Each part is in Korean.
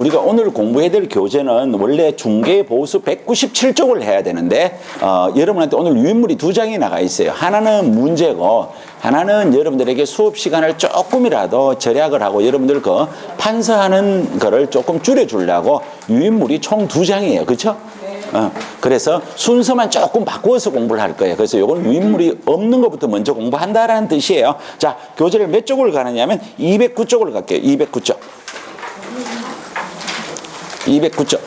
우리가 오늘 공부해야 될 교재는 원래 중개 보수 197쪽을 해야 되는데 여러분한테 오늘 유인물이 2장이 나가 있어요. 하나는 문제고 하나는 여러분들에게 수업 시간을 조금이라도 절약을 하고 여러분들 그 판서하는 거를 조금 줄여주려고 유인물이 총 2장이에요. 그렇죠? 그래서 순서만 조금 바꾸어서 공부를 할 거예요. 그래서 이건 유인물이 없는 것부터 먼저 공부한다라는 뜻이에요. 자, 교재를 몇 쪽을 가느냐면 209쪽을 갈게요. 209쪽. 209쪽.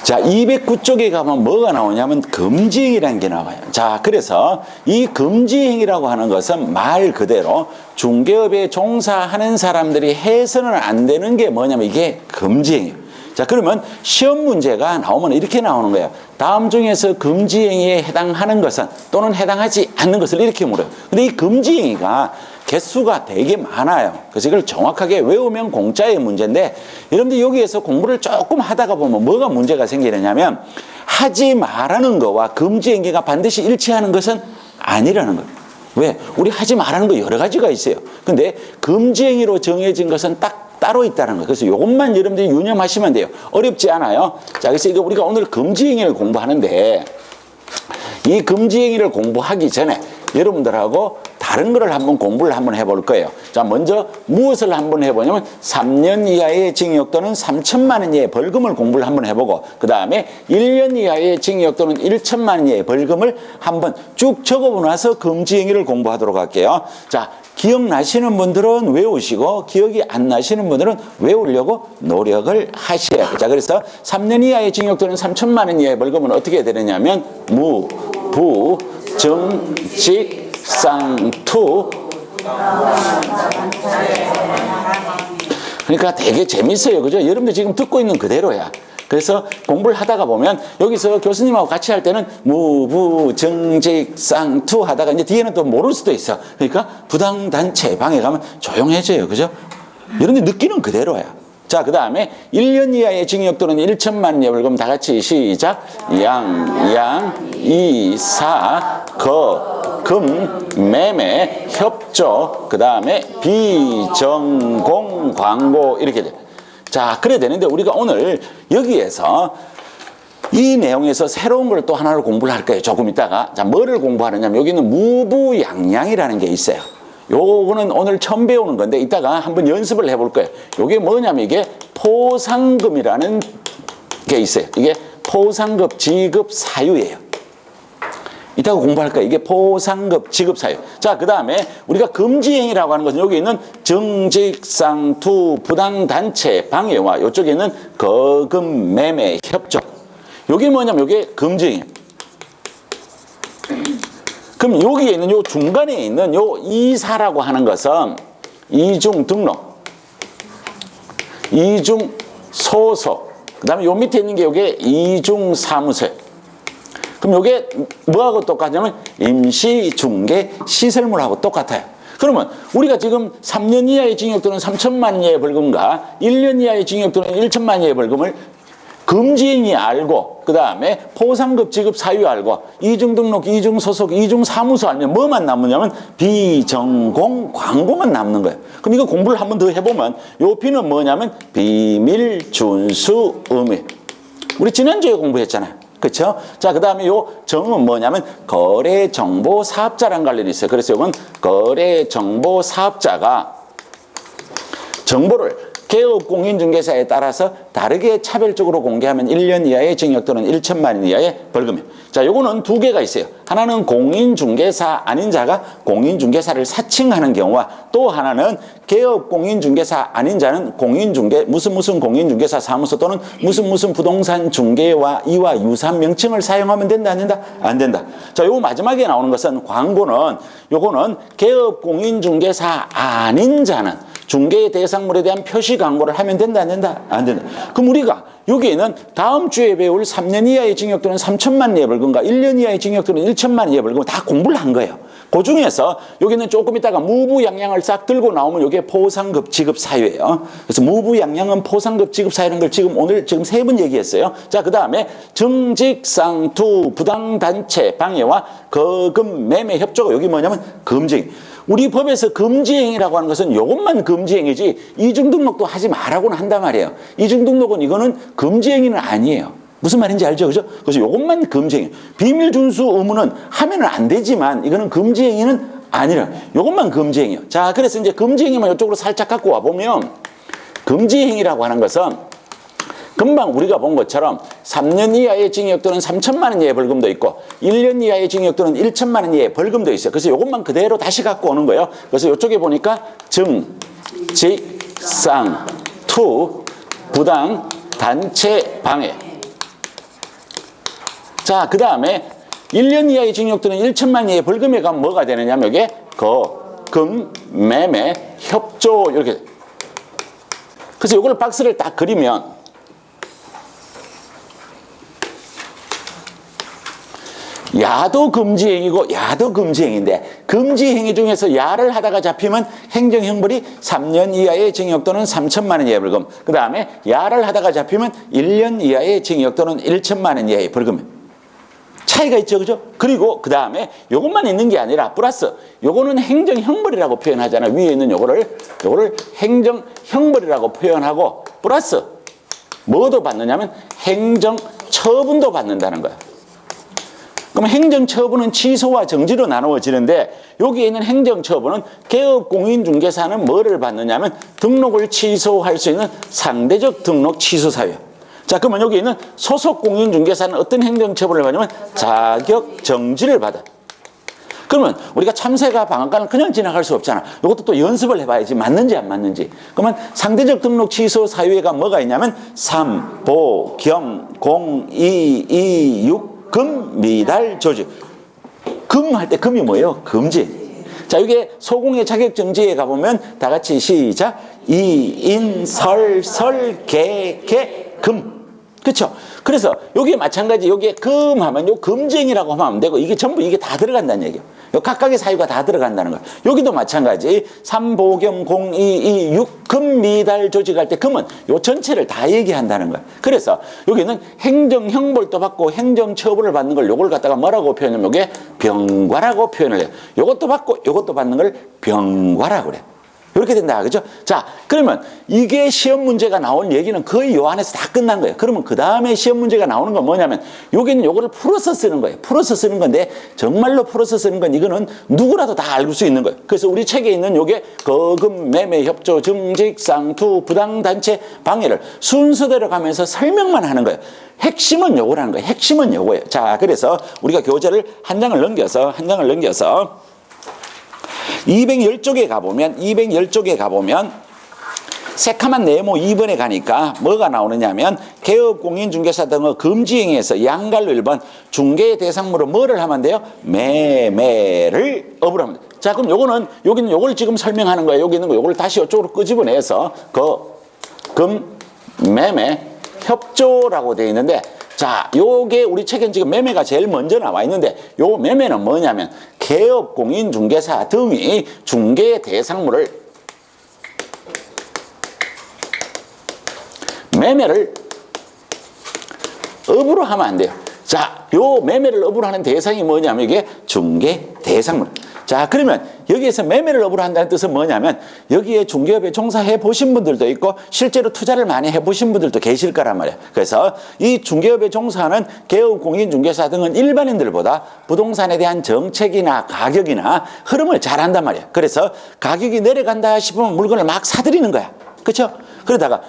자, 209쪽에 가면 뭐가 나오냐면 금지행위라는 게 나와요. 자, 그래서 이 금지행위라고 하는 것은 말 그대로 중개업에 종사하는 사람들이 해서는 안 되는 게 뭐냐면 이게 금지행위. 자, 그러면 시험 문제가 나오면 이렇게 나오는 거예요. 다음 중에서 금지행위에 해당하는 것은 또는 해당하지 않는 것을 이렇게 물어요. 근데 이 금지행위가 개수가 되게 많아요. 그래서 이걸 정확하게 외우면 공짜의 문제인데 여러분들 여기에서 공부를 조금 하다가 보면 뭐가 문제가 생기느냐면 하지 말라는 거와 금지행위가 반드시 일치하는 것은 아니라는 거예요. 왜? 우리 하지 말라는 거 여러 가지가 있어요. 근데 금지행위로 정해진 것은 딱 따로 있다는 거예요. 그래서 이것만 여러분들이 유념하시면 돼요. 어렵지 않아요. 자, 그래서 이거 우리가 오늘 금지행위를 공부하는데 이 금지행위를 공부하기 전에 여러분들하고 다른 거를 한번 공부를 한번 해볼 거예요. 자, 먼저 무엇을 한번 해보냐면 3년 이하의 징역 또는 3천만 원 이하의 벌금을 공부를 한번 해보고 그 다음에 1년 이하의 징역 또는 1천만 원 이하의 벌금을 한번 쭉 적어보고 나서 금지행위를 공부하도록 할게요. 자, 기억나시는 분들은 외우시고 기억이 안 나시는 분들은 외우려고 노력을 하셔야 돼요. 자, 그래서 3년 이하의 징역 또는 3천만 원 이하의 벌금은 어떻게 되느냐면 무, 부, 정, 직, 쌍투. 그러니까 되게 재밌어요. 그죠? 여러분들 지금 듣고 있는 그대로야. 그래서 공부를 하다가 보면 여기서 교수님하고 같이 할 때는 무부 정직 쌍투 하다가 이제 뒤에는 또 모를 수도 있어. 그러니까 부당단체 방에 가면 조용해져요. 그죠? 여러분들 느끼는 그대로야. 자, 그 다음에 1년 이하의 징역 또는 1천만 원 이하의 벌금 다 같이 시작. 이, 사, 금, 매매, 협조, 그 다음에 비전공, 광고 이렇게 돼요. 자, 그래야 되는데 우리가 오늘 여기에서 이 내용에서 새로운 걸 또 하나를 공부를 할 거예요. 조금 있다가. 자, 뭐를 공부하느냐면 여기는 무부양량이라는 게 있어요. 요거는 오늘 처음 배우는 건데 이따가 한번 연습을 해볼 거예요. 요게 뭐냐면 이게 포상금이라는 게 있어요. 이게 포상금 지급 사유예요. 이따가 공부할 거예요. 이게 포상금 지급 사유. 자, 그 다음에 우리가 금지행위라고 하는 것은 여기 있는 정직상투 부당단체 방해와 이쪽에 있는 거금 매매 협조. 요게 뭐냐면 요게 금지행위. 그럼 여기에 있는 요 중간에 있는 요 이사라고 하는 것은 이중 등록, 이중 소속, 그 다음에 요 밑에 있는 게 요게 이중 사무소. 그럼 요게 뭐하고 똑같냐면 임시중개 시설물하고 똑같아요. 그러면 우리가 지금 3년 이하의 징역 또는 3천만 원 이하의 벌금과 1년 이하의 징역 또는 1천만 원 이하의 벌금을 금지행위 알고 그 다음에 포상급 지급 사유 알고 이중등록, 이중소속, 이중사무소 알면 뭐만 남느냐면 비전공, 광고만 남는 거예요. 그럼 이거 공부를 한번 더 해보면 요 B는 뭐냐면 비밀, 준수, 의무. 우리 지난주에 공부했잖아요. 그렇죠? 자, 그 다음에 요 정은 뭐냐면 거래정보사업자랑 관련이 있어요. 그래서 이건 거래정보사업자가 정보를 개업공인중개사에 따라서 다르게 차별적으로 공개하면 1년 이하의 징역 또는 1천만 원 이하의 벌금이에요. 자, 요거는 2개가 있어요. 하나는 공인중개사 아닌 자가 공인중개사를 사칭하는 경우와 또 하나는 개업공인중개사 아닌 자는 공인중개 무슨 공인중개사 사무소 또는 무슨 부동산 중개와 이와 유사한 명칭을 사용하면 된다 안 된다? 안 된다. 자, 요 마지막에 나오는 것은 광고는 요거는 개업공인중개사 아닌 자는 중개의 대상물에 대한 표시 광고를 하면 된다 안 된다? 안 된다. 그럼 우리가 여기에는 다음 주에 배울 3년 이하의 징역 또는 3천만 원 이하의 벌금과 1년 이하의 징역 또는 1천만 원 이하의 벌금을 다 공부를 한 거예요. 그 중에서 여기는 조금 있다가 무부양양을 싹 들고 나오면 이게 포상급 지급 사유예요. 그래서 무부양양은 포상급 지급 사유라는 걸 오늘 세 번 얘기했어요. 자, 그 다음에 정직상투 부당단체 방해와 거금 매매 협조가 여기 뭐냐면 금지행. 우리 법에서 금지행위라고 하는 것은 이것만 금지행위지 이중등록도 하지 말라고는 한단 말이에요. 이중등록은 이거는 금지행위는 아니에요. 무슨 말인지 알죠? 그죠? 그래서 이것만 금지행위. 비밀준수 의무는 하면은 안 되지만 이거는 금지행위는 아니라 이것만 금지행위요. 자, 그래서 이제 금지행위만 이쪽으로 살짝 갖고 와보면 금지행위라고 하는 것은 금방 우리가 본 것처럼 3년 이하의 징역 또는 3천만 원 이하의 벌금도 있고 1년 이하의 징역 또는 1천만 원 이하의 벌금도 있어요. 그래서 이것만 그대로 다시 갖고 오는 거예요. 그래서 이쪽에 보니까 정직상투 부당 단체 방해. 자, 그 다음에 1년 이하의 징역 또는 1천만 이하의 벌금에 가면 뭐가 되느냐면 이게 거금 매매 협조 이렇게. 그래서 이걸 박스를 딱 그리면 야도 금지행위고 야도 금지행위인데 금지행위 중에서 야를 하다가 잡히면 행정형벌이 3년 이하의 징역 또는 3천만 원 이하의 벌금. 그 다음에 야를 하다가 잡히면 1년 이하의 징역 또는 1천만 원 이하의 벌금. 차이가 있죠, 그죠? 그리고 그 다음에 요것만 있는 게 아니라 플러스 요거는 행정형벌이라고 표현하잖아요. 위에 있는 요거를 행정형벌이라고 표현하고 플러스 뭐도 받느냐면 행정처분도 받는다는 거야. 그럼 행정처분은 취소와 정지로 나누어지는데 여기에 있는 행정처분은 개업공인중개사는 뭐를 받느냐면 등록을 취소할 수 있는 상대적 등록 취소 사유. 자, 그러면 여기 있는 소속공인중개사는 어떤 행정처분을 받냐면 자격 정지를 받아. 그러면 우리가 참새가 방앗간을 그냥 지나갈 수 없잖아. 이것도 또 연습을 해봐야지 맞는지 안 맞는지. 그러면 상대적 등록 취소 사유에가 뭐가 있냐면 3, 보, 겸, 공, 2, 6, 금, 미달, 조직. 금 할 때 금이 뭐예요? 금지. 자, 이게 소공의 자격정지에 가보면 다 같이 시작. 이인, 설, 개, 금. 그렇죠? 그래서 여기에 마찬가지 여기에 금 하면 요 금쟁이라고 하면 되고 이게 전부 이게 다 들어간다는 얘기예요. 요 각각의 사유가 다 들어간다는 거예요. 여기도 마찬가지 3보겸 022 6금 미달 조직할 때 금은 요 전체를 다 얘기한다는 거예요. 그래서 여기는 행정형벌도 받고 행정처분을 받는 걸 요걸 갖다가 뭐라고 표현하면 요게 병과라고 표현을 해요. 요것도 받고 요것도 받는 걸 병과라고 그래요. 이렇게 된다, 그죠? 자, 그러면 이게 시험 문제가 나온 얘기는 거의 요 안에서 다 끝난 거예요. 그러면 그 다음에 시험 문제가 나오는 건 뭐냐면 여기는 요거를 풀어서 쓰는 거예요. 풀어서 쓰는 건데 정말로 풀어서 쓰는 건 이거는 누구라도 다 알 수 있는 거예요. 그래서 우리 책에 있는 요게 거금, 매매, 협조, 정직, 상투, 부당단체, 방해를 순서대로 가면서 설명만 하는 거예요. 핵심은 요거라는 거예요. 핵심은 요거예요. 자, 그래서 우리가 교재를 한 장을 넘겨서 210쪽에 가보면 새카만 네모 2번에 가니까 뭐가 나오느냐면 개업공인중개사 등의 금지행위에서 양갈로 1번 중개 대상물로 뭐를 하면 돼요? 매매를 업으로 하면 돼요. 자, 그럼 여기는 요걸 지금 설명하는 거예요. 여기 있는 거 요걸 다시 이쪽으로 끄집어내서 매매 협조라고 되어 있는데 자, 요게 우리 책엔 지금 매매가 제일 먼저 나와 있는데 요 매매는 뭐냐면 개업공인중개사 등이 중개 대상물을 매매를 업으로 하면 안 돼요. 자, 요 매매를 업으로 하는 대상이 뭐냐면 이게 중개 대상물. 자, 그러면 여기에서 매매를 업으로 한다는 뜻은 뭐냐면 여기에 중개업에 종사해 보신 분들도 있고 실제로 투자를 많이 해보신 분들도 계실 거란 말이에요. 그래서 이 중개업에 종사하는 개업공인중개사 등은 일반인들보다 부동산에 대한 정책이나 가격이나 흐름을 잘 안단 말이에요. 그래서 가격이 내려간다 싶으면 물건을 막 사들이는 거야. 그렇죠? 그러다가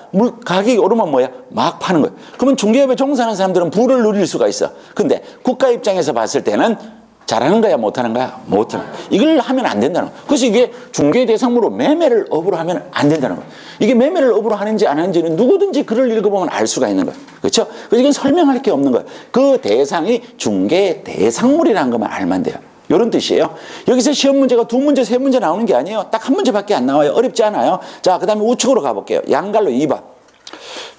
가격이 오르면 뭐야? 막 파는 거예요. 그러면 중개업에 종사하는 사람들은 부를 누릴 수가 있어. 근데 국가 입장에서 봤을 때는 잘하는 거야, 못하는 거야? 못하는 거야. 이걸 하면 안 된다는 거야. 그래서 이게 중개 대상으로 매매를 업으로 하면 안 된다는 거야. 이게 매매를 업으로 하는지 안 하는지는 누구든지 글을 읽어보면 알 수가 있는 거야. 그렇죠? 그래서 이건 설명할 게 없는 거야. 그 대상이 중개 대상물이라는 것만 알면 돼요. 이런 뜻이에요. 여기서 시험 문제가 2문제, 3문제 나오는 게 아니에요. 딱 1문제밖에 안 나와요. 어렵지 않아요. 자, 그 다음에 우측으로 가볼게요. 양갈로 2번.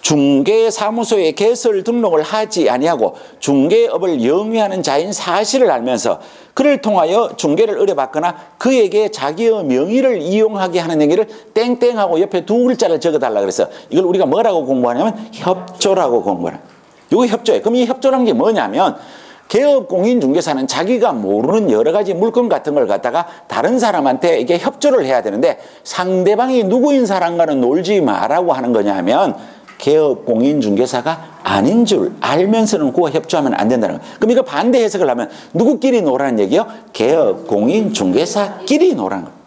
중개사무소에 개설 등록을 하지 아니하고 중개업을 영위하는 자인 사실을 알면서 그를 통하여 중개를 의뢰받거나 그에게 자기의 명의를 이용하게 하는 행위를 땡땡하고 옆에 두 글자를 적어달라 그래서 이걸 우리가 뭐라고 공부하냐면 협조라고 공부하는. 이거 협조예요. 그럼 이 협조라는 게 뭐냐면 개업공인중개사는 자기가 모르는 여러 가지 물건 같은 걸 갖다가 다른 사람한테 이게 협조를 해야 되는데 상대방이 누구인 사람과는 놀지 마라고 하는 거냐 하면 개업공인중개사가 아닌 줄 알면서는 그거 협조하면 안 된다는 거예요. 그럼 이거 반대 해석을 하면 누구끼리 노라는 얘기요? 개업공인중개사끼리 노라는 거예요.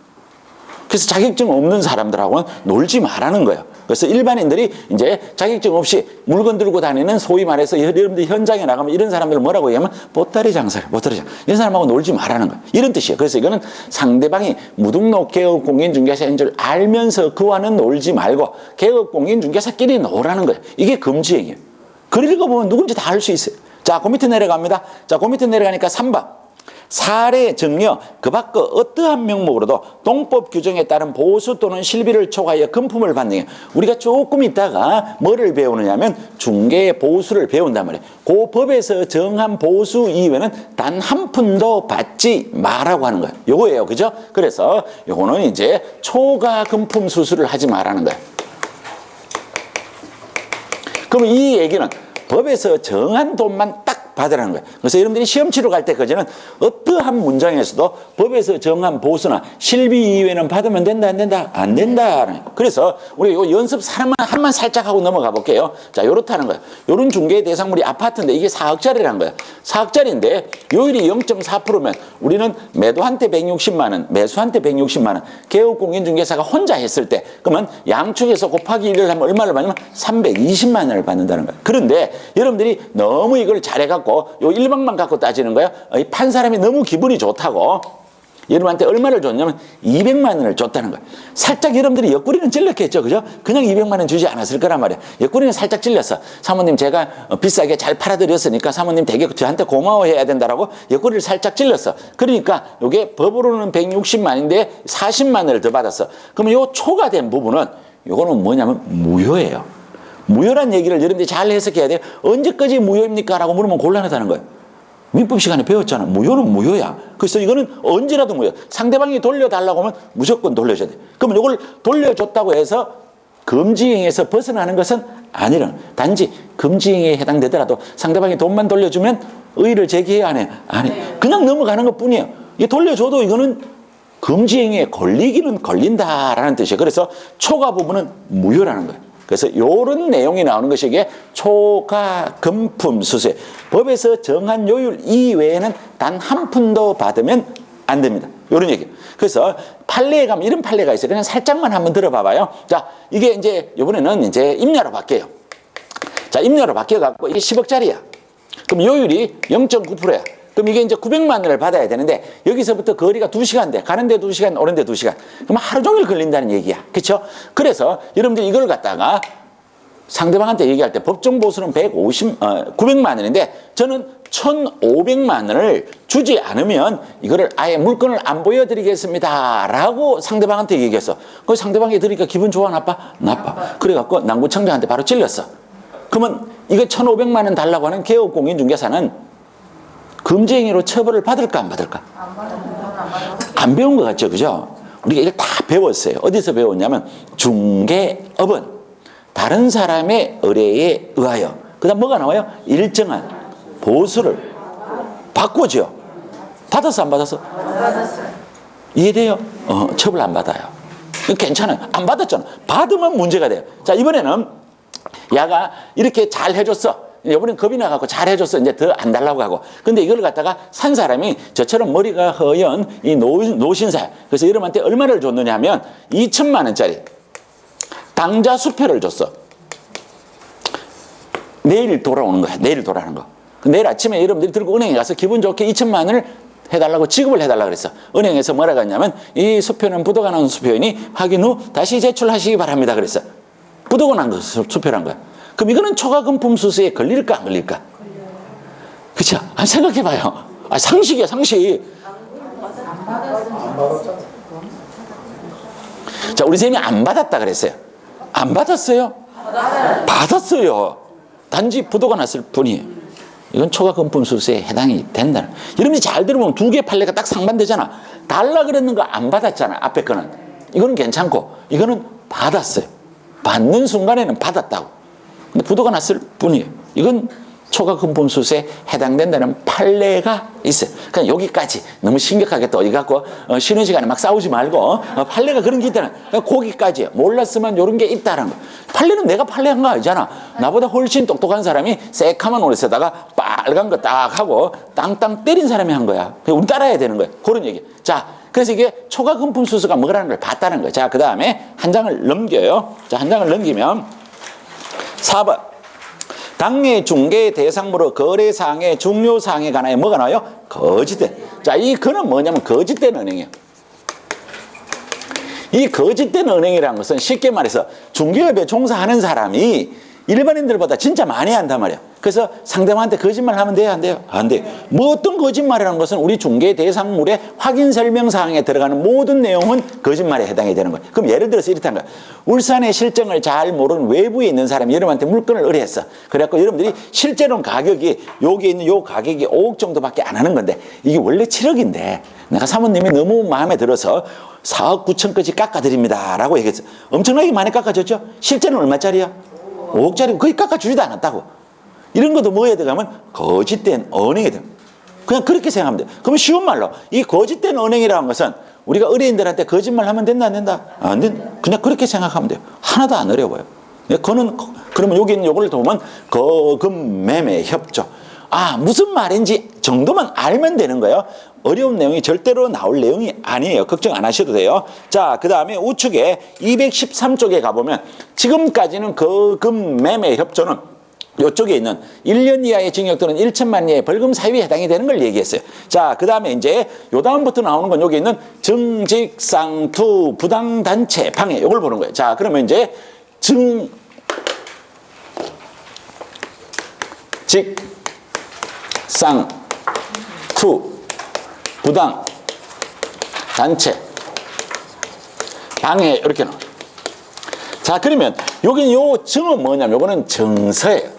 그래서 자격증 없는 사람들하고는 놀지 말라는 거예요. 그래서 일반인들이 이제 자격증 없이 물건 들고 다니는 소위 말해서 여러분들 현장에 나가면 이런 사람들을 뭐라고 얘기하면 보따리 장사를, 보따리 장사. 이런 사람하고 놀지 말라는 거예요. 이런 뜻이에요. 그래서 이거는 상대방이 무등록 개업공인중개사인 줄 알면서 그와는 놀지 말고 개업공인중개사끼리 놀라는 거예요. 이게 금지행위예요. 글 읽어보면 누군지 다 알 수 있어요. 자, 그 밑에 내려갑니다. 자, 그 밑에 내려가니까 3번. 사례, 증여, 그 밖의 어떠한 명목으로도 동법 규정에 따른 보수 또는 실비를 초과하여 금품을 받는 게 우리가 조금 있다가 뭐를 배우느냐면 중개의 보수를 배운단 말이에요. 그 법에서 정한 보수 이외에는 단 한 푼도 받지 마라고 하는 거예요. 요거예요. 그죠? 그래서 요거는 이제 초과 금품 수수를 하지 마라는 거예요. 그럼 이 얘기는 법에서 정한 돈만 딱 받으라는 거예요. 그래서 여러분들이 시험 치러 갈 때 그저는 어떠한 문장에서도 법에서 정한 보수나 실비 이외에는 받으면 된다, 안 된다? 안 된다. 그래서 우리 요 연습 한만 살짝 하고 넘어가 볼게요. 자, 요렇다는 거예요. 요런 중개 대상물이 아파트인데 이게 4억짜리라는 거예요. 4억짜리인데 요율이 0.4%면 우리는 매도한테 160만 원, 매수한테 160만 원, 개업공인중개사가 혼자 했을 때 그러면 양측에서 곱하기 1을 하면 얼마를 받냐면 320만 원을 받는다는 거예요. 그런데 여러분들이 너무 이걸 잘해갖고 요 일방만 갖고 따지는 거야. 판 사람이 너무 기분이 좋다고 여러분한테 얼마를 줬냐면 200만 원을 줬다는 거야. 살짝 여러분들이 옆구리는 찔렸겠죠. 그죠? 그냥 200만 원 주지 않았을 거란 말이야. 옆구리는 살짝 찔렸어. 사모님 제가 비싸게 잘 팔아드렸으니까 사모님 되게 저한테 고마워해야 된다라고 옆구리를 살짝 찔렸어. 그러니까 이게 법으로는 160만인데 40만 원을 더 받았어. 그러면 요 초과된 부분은 요거는 뭐냐면 무효예요. 무효란 얘기를 여러분들이 잘 해석해야 돼요. 언제까지 무효입니까? 라고 물으면 곤란하다는 거예요. 민법 시간에 배웠잖아. 무효는 무효야. 그래서 이거는 언제라도 무효. 상대방이 돌려달라고 하면 무조건 돌려줘야 돼. 그러면 이걸 돌려줬다고 해서 금지행위에서 벗어나는 것은 아니라 단지 금지행위에 해당되더라도 상대방이 돈만 돌려주면 의의를 제기해야 안 해요? 안 해. 그냥 넘어가는 것 뿐이에요. 이 돌려줘도 이거는 금지행위에 걸리기는 걸린다라는 뜻이에요. 그래서 초과 부분은 무효라는 거예요. 그래서 이런 내용이 나오는 것이 이게 초과 금품 수수에 법에서 정한 요율 이외에는 단 한 푼도 받으면 안 됩니다. 이런 얘기예요. 그래서 판례에 가면 이런 판례가 있어요. 그냥 살짝만 한번 들어봐봐요. 자, 이게 이제 이번에는 이제 임야로 바뀌어요. 자, 임야로 바뀌어갖고 이게 10억짜리야. 그럼 요율이 0.9%야. 그럼 이게 이제 900만 원을 받아야 되는데 여기서부터 거리가 2시간 돼. 가는데 2시간, 오는데 2시간. 그럼 하루 종일 걸린다는 얘기야. 그렇죠? 그래서 여러분들 이걸 갖다가 상대방한테 얘기할 때 법정 보수는 900만 원인데 저는 1,500만 원을 주지 않으면 이거를 아예 물건을 안 보여드리겠습니다. 라고 상대방한테 얘기했어. 그 상대방이 들으니까 기분 좋아, 나빠? 나빠. 그래갖고 남구청장한테 바로 찔렸어. 그러면 이거 1,500만 원 달라고 하는 개업공인중개사는 금지행위로 처벌을 받을까 안 받을까? 안 배운 것 같죠, 그죠? 우리가 이걸 다 배웠어요. 어디서 배웠냐면 중개업은 다른 사람의 의뢰에 의하여 그다음 뭐가 나와요? 일정한 보수를 바꾸죠. 받았어 안 받았어? 받았어요. 이해돼요? 처벌 안 받아요. 괜찮아요. 안 받았잖아. 받으면 문제가 돼요. 자, 이번에는 야가 이렇게 잘 해줬어. 이번엔 겁이 나갖고 잘 해줬어. 이제 더 안 달라고 하고. 근데 이걸 갖다가 산 사람이 저처럼 머리가 허연 이 노신사야. 그래서 여러분한테 얼마를 줬느냐 하면 2천만 원짜리 당좌 수표를 줬어. 내일 돌아오는 거야. 내일 돌아오는 거. 내일 아침에 여러분들이 들고 은행에 가서 기분 좋게 2천만 원을 해달라고 지급을 해달라고 그랬어. 은행에서 뭐라고 했냐면 이 수표는 부도가 난 수표이니 확인 후 다시 제출하시기 바랍니다. 그랬어. 부도가 난 거 수표란 거야. 그럼 이거는 초과금품 수수에 걸릴까 안 걸릴까? 그렇죠? 한번 생각해봐요. 상식이야, 상식. 자, 우리 쌤이 안 받았다 그랬어요. 안 받았어요? 받았어요. 단지 부도가 났을 뿐이에요. 이건 초과금품수수에 해당이 된다. 여러분이 잘 들어보면 두 개 판례가 딱 상반되잖아. 달라 그랬는 거 안 받았잖아. 앞에 거는. 이거는 괜찮고 이거는 받았어요. 받는 순간에는 받았다고. 근데 부도가 났을 뿐이에요. 이건 초과금품수수에 해당된다는 판례가 있어요. 그냥 여기까지 너무 심각하게 또 이거 갖고 쉬는 시간에 막 싸우지 말고 판례가 그런 게 있다는 거기까지요. 몰랐으면 이런 게 있다는 거. 판례는 내가 판례한 거 아니잖아. 나보다 훨씬 똑똑한 사람이 새카만 오래 쓰다가 빨간 거 딱 하고 땅땅 때린 사람이 한 거야. 우리 따라야 되는 거야. 그런 얘기. 자, 그래서 이게 초과금품수수가 뭐라는 걸 봤다는 거야. 자, 그 다음에 한 장을 넘겨요. 자, 한 장을 넘기면 4번. 당해 중개 대상무로 거래사항의 중요사항에 관하여 뭐가 나와요? 거짓된. 자, 이 그는 뭐냐면 거짓된 은행이에요. 이 거짓된 은행이라는 것은 쉽게 말해서 중개업에 종사하는 사람이 일반인들보다 진짜 많이 한단 말이에요. 그래서 상대방한테 거짓말 하면 돼요? 안 돼요? 안 돼요. 뭐 어떤 거짓말이라는 것은 우리 중개 대상물의 확인 설명 사항에 들어가는 모든 내용은 거짓말에 해당이 되는 거예요. 그럼 예를 들어서 이렇다는 거예요. 울산의 실정을 잘 모르는 외부에 있는 사람이 여러분한테 물건을 의뢰했어. 그래갖고 여러분들이 실제로는 가격이 여기에 있는 요 가격이 5억 정도밖에 안 하는 건데 이게 원래 7억인데 내가 사모님이 너무 마음에 들어서 4억 9천까지 깎아드립니다 라고 얘기했어. 엄청나게 많이 깎아줬죠? 실제는 얼마짜리야? 5억짜리 거의 깎아주지도 않았다고. 이런 것도 뭐에 들어가면 거짓된 은행에 들어가면 그냥 그렇게 생각하면 돼요. 그러면 쉬운 말로 이 거짓된 은행이라는 것은 우리가 의뢰인들한테 거짓말 하면 된다 안 된다? 안 된다. 그냥 그렇게 생각하면 돼요. 하나도 안 어려워요. 그러면 여기 있는 요걸 보면 거금 매매 협조. 아, 무슨 말인지 정도만 알면 되는 거예요. 어려운 내용이 절대로 나올 내용이 아니에요. 걱정 안 하셔도 돼요. 자, 그 다음에 우측에 213쪽에 가보면 지금까지는 거금 매매 협조는 이쪽에 있는 1년 이하의 징역 또는 1천만 이하의 벌금 사유에 해당이 되는 걸 얘기했어요. 자, 그 다음에 이제 요 다음부터 나오는 건 여기 있는 증직상투 부당단체 방해 이걸 보는 거예요. 자, 그러면 이제 증직상투 부당 단체 방해 이렇게 나와요. 자, 그러면 여기 요 증은 뭐냐면 요거는 증서예요.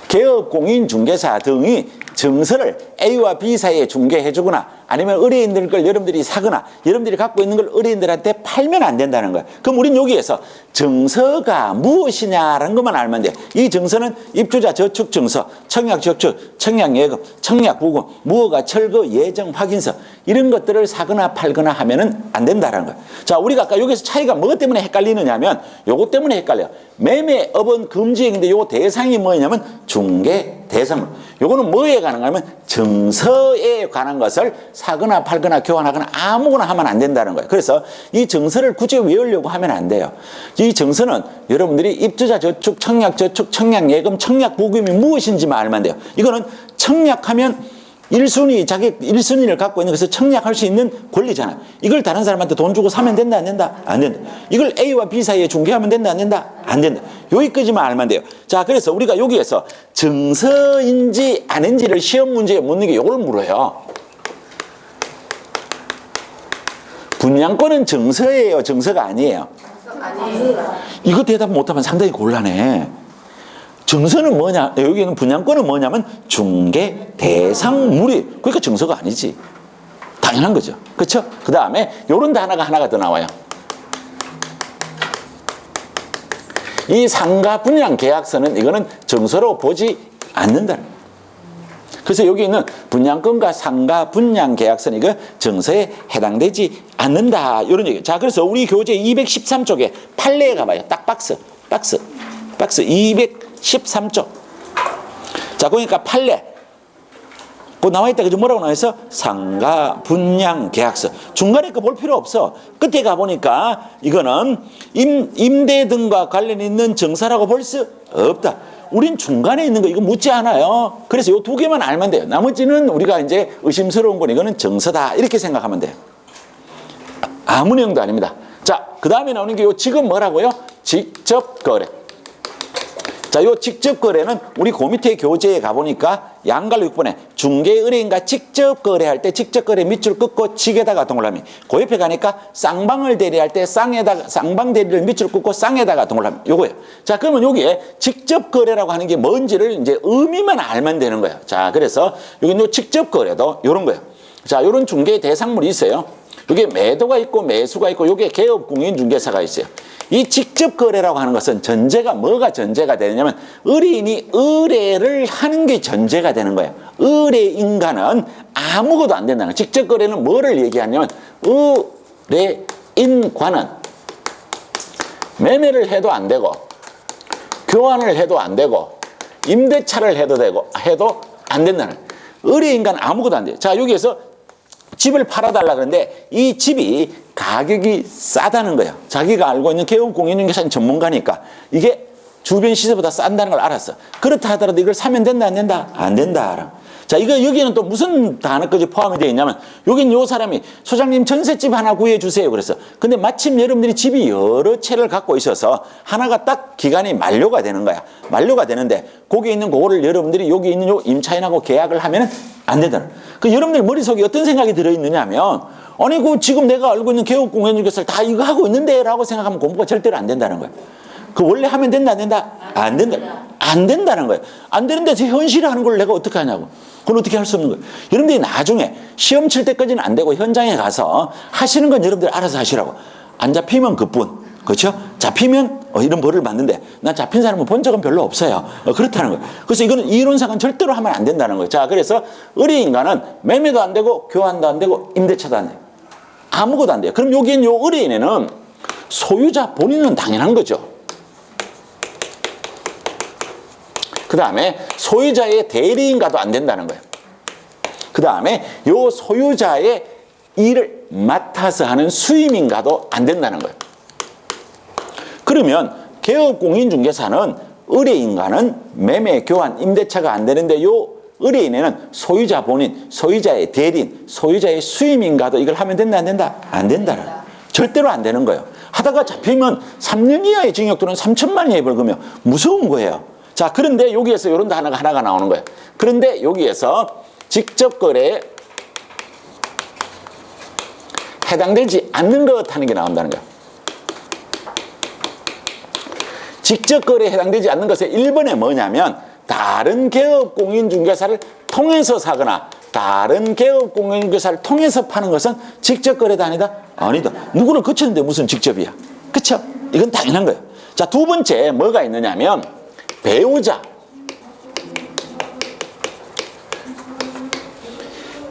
개업 공인중개사 등이 증서를 A와 B 사이에 중개해 주거나 아니면 의뢰인들 걸 여러분들이 사거나 여러분들이 갖고 있는 걸 의뢰인들한테 팔면 안 된다는 거예요. 그럼 우린 여기에서 증서가 무엇이냐라는 것만 알면 돼요. 이 증서는 입주자 저축 증서, 청약 저축, 청약 예금, 청약 부금, 무허가 철거 예정 확인서 이런 것들을 사거나 팔거나 하면은 안 된다는 거예요. 자, 우리가 아까 여기서 차이가 뭐 때문에 헷갈리느냐면 요거 때문에 헷갈려요. 매매업은 금지행인데 요 대상이 뭐냐면 중개 대상물. 요거는 뭐에 관한 거냐면 증서에 관한 것을 사거나 팔거나 교환하거나 아무거나 하면 안 된다는 거예요. 그래서 이 증서를 굳이 외우려고 하면 안 돼요. 이 증서는 여러분들이 입주자 저축, 청약 저축, 청약 예금, 청약 부금이 무엇인지만 알면 돼요. 이거는 청약하면 1순위, 자기 1순위를 갖고 있는 것을 청약할 수 있는 권리잖아요. 이걸 다른 사람한테 돈 주고 사면 된다, 안 된다? 안 된다. 이걸 A와 B 사이에 중개하면 된다, 안 된다? 안 된다. 여기까지만 알면 돼요. 자, 그래서 우리가 여기에서 증서인지 아닌지를 시험 문제에 묻는 게 이걸 물어요. 분양권은 증서예요, 증서가 아니에요? 아니에요. 이거 대답 못하면 상당히 곤란해. 증서는 뭐냐? 여기는 분양권은 뭐냐면 중개 대상물이 그러니까 증서가 아니지. 당연한 거죠. 그렇죠? 그 다음에 요런 단어가 하나가 더 나와요. 이 상가 분양 계약서는 이거는 증서로 보지 않는다는 거예요. 그래서 여기 있는 분양권과 상가 분양 계약서는 이거 증서에 해당되지 않는다. 이런 얘기. 자, 그래서 우리 교재 213쪽에 판례에 가봐요. 딱 박스 213쪽. 자, 그러니까 판례. 그 나와있다. 그죠? 뭐라고 나와있어? 상가 분양 계약서. 중간에 거 볼 필요 없어. 끝에 가보니까 이거는 임대 등과 관련 있는 증서라고 볼 수 없다. 우린 중간에 있는 거 이거 묻지 않아요. 그래서 요 두 개만 알면 돼요. 나머지는 우리가 이제 의심스러운 건 이거는 증서다. 이렇게 생각하면 돼요. 아무 내용도 아닙니다. 자, 그 다음에 나오는 게 요 지금 뭐라고요? 직접 거래. 자, 요 직접 거래는 우리 그 밑에 교재에 가보니까 양갈로 6번에 중개 의뢰인과 직접 거래할 때 직접 거래 밑줄 긋고 직에다가 동그라미. 그 옆에 가니까 쌍방을 대리할 때 쌍에다가 쌍방 대리를 밑줄 긋고 쌍에다가 동그라미. 요거예요. 자, 그러면 여기에 직접 거래라고 하는 게 뭔지를 이제 의미만 알면 되는 거예요. 자, 그래서 여기 요 직접 거래도 요런 거예요. 자, 요런 중개 대상물이 있어요. 여기에 매도가 있고 매수가 있고 요게 개업 공인중개사가 있어요. 이 직접 거래라고 하는 것은 전제가 뭐가 전제가 되냐면 의뢰인이 의뢰를 하는 게 전제가 되는 거예요. 의뢰인과는 아무것도 안 된다는 거예요. 직접 거래는 뭐를 얘기하냐면 의뢰인과는 매매를 해도 안 되고 교환을 해도 안 되고 임대차를 해도 안 된다는 거예요. 의뢰인과는 아무것도 안 돼요. 자, 여기에서 집을 팔아달라 그러는데 이 집이 가격이 싸다는 거예요. 자기가 알고 있는 개업 공인중개사 전문가니까 이게 주변 시세보다 싼다는 걸 알았어. 그렇다 하더라도 이걸 사면 된다 안 된다? 안 된다. 자, 이거 여기는 또 무슨 단어까지 포함이 되어 있냐면 여긴 요 사람이 소장님 전셋집 하나 구해주세요 그랬어. 근데 마침 여러분들이 집이 여러 채를 갖고 있어서 하나가 딱 기간이 만료가 되는 거야. 만료가 되는데 거기 있는 그거를 여러분들이 여기 있는 요 임차인하고 계약을 하면 안 된다는 거야. 그 여러분들 머릿속에 어떤 생각이 들어있느냐 하면 아니 그 지금 내가 알고 있는 개업 공인중개사를 다 이거 하고 있는데 라고 생각하면 공부가 절대로 안 된다는 거야. 그 원래 하면 된다 안 된다? 안 된다. 안 된다는 거예요. 안 되는데 제 현실에 하는 걸 내가 어떻게 하냐고. 그건 어떻게 할 수 없는 거예요. 여러분들이 나중에 시험 칠 때까지는 안 되고 현장에 가서 하시는 건 여러분들이 알아서 하시라고. 안 잡히면 그뿐. 그렇죠? 잡히면 이런 벌을 받는데 난 잡힌 사람은 본 적은 별로 없어요. 그렇다는 거예요. 그래서 이거는 이론상은 절대로 하면 안 된다는 거예요. 자, 그래서 의뢰인과는 매매도 안 되고 교환도 안 되고 임대차도 안 돼요. 아무것도 안 돼요. 그럼 여기엔 요 의뢰인에는 소유자 본인은 당연한 거죠. 그 다음에 소유자의 대리인과도 안 된다는 거예요. 그 다음에 요 소유자의 일을 맡아서 하는 수임인과도 안 된다는 거예요. 그러면 개업공인중개사는 의뢰인과는 매매, 교환, 임대차가 안 되는데 요 의뢰인에는 소유자 본인, 소유자의 대리인, 소유자의 수임인과도 이걸 하면 된다 안 된다? 안 된다는 거예요. 절대로 안 되는 거예요. 하다가 잡히면 3년 이하의 징역 또는 3천만 원의 벌금이요. 무서운 거예요. 자, 그런데 여기에서 이런 단어가 하나가 나오는 거예요. 그런데 여기에서 직접 거래에 해당되지 않는 것 하는 게 나온다는 거예요. 직접 거래에 해당되지 않는 것의 1번에 뭐냐면 다른 개업 공인중개사를 통해서 사거나 다른 개업 공인중개사를 통해서 파는 것은 직접 거래도 아니다? 아니다. 누구를 거치는데 무슨 직접이야? 그렇죠? 이건 당연한 거예요. 자, 두 번째 뭐가 있느냐면 배우자.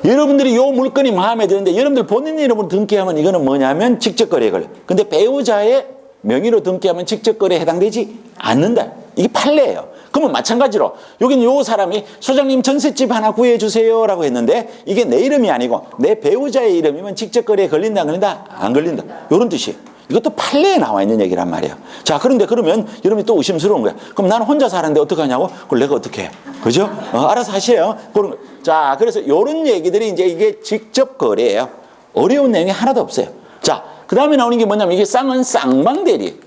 여러분들이 요 물건이 마음에 드는데 여러분들 본인 이름으로 등기하면 이거는 뭐냐면 직접거래에 걸려. 근데 배우자의 명의로 등기하면 직접거래에 해당되지 않는다. 이게 판례예요. 그러면 마찬가지로 여기는 요 사람이 소장님 전셋집 하나 구해주세요 라고 했는데 이게 내 이름이 아니고 내 배우자의 이름이면 직접거래에 걸린다 안 걸린다? 안 걸린다. 요런 뜻이에요. 이것도 판례에 나와 있는 얘기란 말이에요. 자, 그런데 그러면 여러분이 또 의심스러운 거야. 그럼 나는 혼자 사는데 어떻게 하냐고? 그걸 내가 어떻게 해? 그죠? 알아서 하세요. 그런 거. 자, 그래서 요런 얘기들이 이제 이게 직접 거래예요. 어려운 내용이 하나도 없어요. 자, 그 다음에 나오는 게 뭐냐면 이게 쌍은 쌍방대리.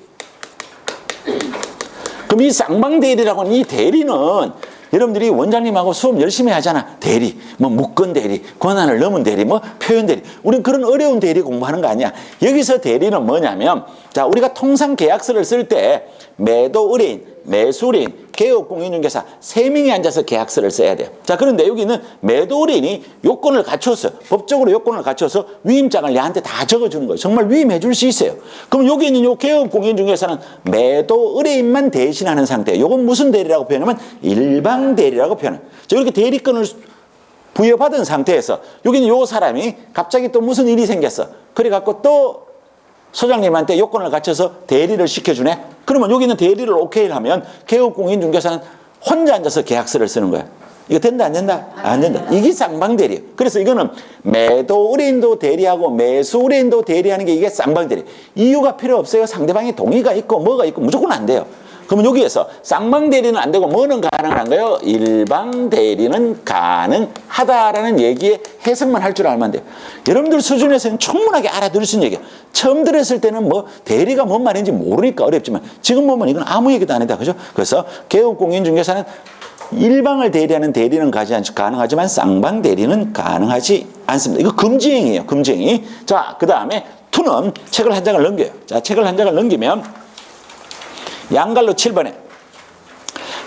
그럼 이 쌍방대리라고 하는 이 대리는 여러분들이 원장님하고 수업 열심히 하잖아. 대리, 뭐 무권 대리, 권한을 넘은 대리, 뭐 표현 대리. 우리는 그런 어려운 대리 공부하는 거 아니야. 여기서 대리는 뭐냐면 자, 우리가 통상 계약서를 쓸 때 매도 의뢰인, 매수 의뢰인, 개업 공인중개사 3명이 앉아서 계약서를 써야 돼요. 자, 그런데 여기는 매도 의뢰인이 요건을 갖춰서 법적으로 요건을 갖춰서 위임장을 얘한테 다 적어주는 거예요. 정말 위임해 줄 수 있어요. 그럼 여기 있는 요 개업 공인중개사는 매도 의뢰인만 대신하는 상태예요. 요건 무슨 대리라고 표현하면 일방 대리라고 표현해요. 자, 이렇게 대리권을 부여받은 상태에서 여기는 요 사람이 갑자기 또 무슨 일이 생겼어. 그래갖고 또 소장님한테 요건을 갖춰서 대리를 시켜주네. 그러면 여기는 대리를 오케이를 하면 개업공인중개사는 혼자 앉아서 계약서를 쓰는 거야. 이거 된다 안 된다? 안 된다. 이게 쌍방대리예요. 그래서 이거는 매도 의뢰인도 대리하고 매수 의뢰인도 대리하는 게 이게 쌍방대리. 이유가 필요 없어요. 상대방의 동의가 있고 뭐가 있고 무조건 안 돼요. 그러면 여기에서 쌍방 대리는 안 되고 뭐는 가능한가요? 일방 대리는 가능하다라는 얘기에 해석만 할 줄 알면 돼요. 여러분들 수준에서는 충분하게 알아들을 수 있는 얘기예요. 처음 들었을 때는 뭐 대리가 뭔 말인지 모르니까 어렵지만 지금 보면 이건 아무 얘기도 아니다. 그죠? 그래서 개업공인중개사는 일방을 대리하는 대리는 가능하지만 쌍방 대리는 가능하지 않습니다. 이거 금지행위예요. 금지행위. 자, 그 다음에 투는 책을 한 장을 넘겨요. 자, 책을 한 장을 넘기면 양갈로 7번에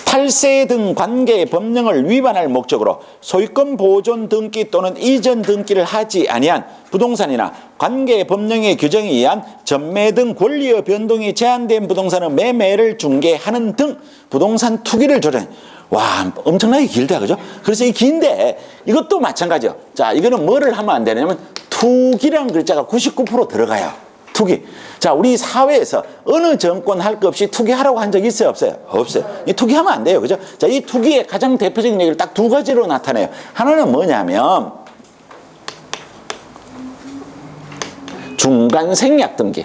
탈세 등 관계의 법령을 위반할 목적으로 소유권 보존 등기 또는 이전 등기를 하지 아니한 부동산이나 관계의 법령의 규정에 의한 전매 등 권리의 변동이 제한된 부동산의 매매를 중개하는 등 부동산 투기를 조장해. 와, 엄청나게 길다, 그죠? 그래서 이 긴데 이것도 마찬가지요. 자, 이거는 뭐를 하면 안 되냐면 투기라는 글자가 99% 들어가요. 투기. 자, 우리 사회에서 어느 정권 할 것 없이 투기하라고 한 적 있어요, 없어요? 없어요. 이 투기하면 안 돼요, 그죠? 자, 이 투기의 가장 대표적인 얘기를 딱 두 가지로 나타내요. 하나는 뭐냐면 중간 생략 등기.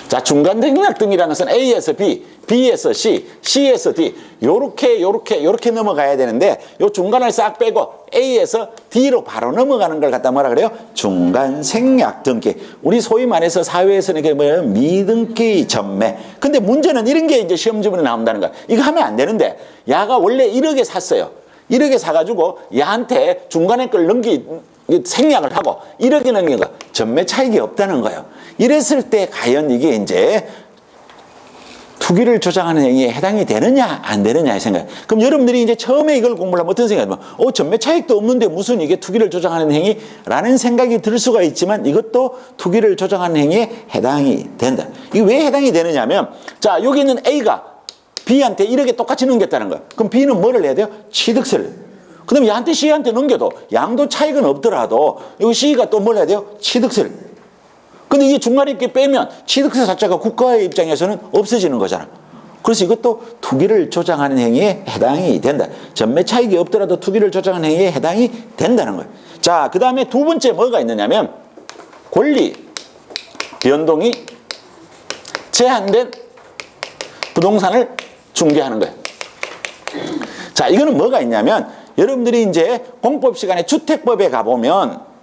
자, 중간 생략 등기라는 것은 A에서 B, B에서 C, C에서 D 요렇게 넘어가야 되는데 요 중간을 싹 빼고 A에서 D로 바로 넘어가는 걸 갖다 뭐라 그래요? 중간 생략 등기. 우리 소위 말해서 사회에서는 이게 뭐예요? 미등기 전매. 근데 문제는 이런 게 이제 시험 지문에 나온다는 거야. 이거 하면 안 되는데 야가 원래 1억에 샀어요. 1억에 사가지고 야한테 중간에 걸 생략을 하고 1억에 넘긴 거 전매 차익이 없다는 거예요. 이랬을 때 과연 이게 이제 투기를 조장하는 행위에 해당이 되느냐 안 되느냐의 생각. 그럼 여러분들이 이제 처음에 이걸 공부를 하면 어떤 생각이 들면 전매 차익도 없는데 무슨 이게 투기를 조장하는 행위라는 생각이 들 수가 있지만 이것도 투기를 조장하는 행위에 해당이 된다. 이게 왜 해당이 되느냐면 자, 여기 있는 A가 B한테 1억에 똑같이 넘겼다는 거야. 그럼 B는 뭐를 해야 돼요? 취득세를. 그 다음에 얘한테 C한테 넘겨도 양도 차익은 없더라도 여기 C가 또 뭘 해야 돼요? 취득세를. 근데 이게 중간에 이렇게 빼면 취득세 자체가 국가의 입장에서는 없어지는 거잖아. 그래서 이것도 투기를 조장하는 행위에 해당이 된다. 전매 차익이 없더라도 투기를 조장하는 행위에 해당이 된다는 거예요. 자, 그 다음에 두 번째 뭐가 있느냐면 권리 변동이 제한된 부동산을 중개하는 거예요. 자, 이거는 뭐가 있냐면 여러분들이 이제 공법 시간에 주택법에 가보면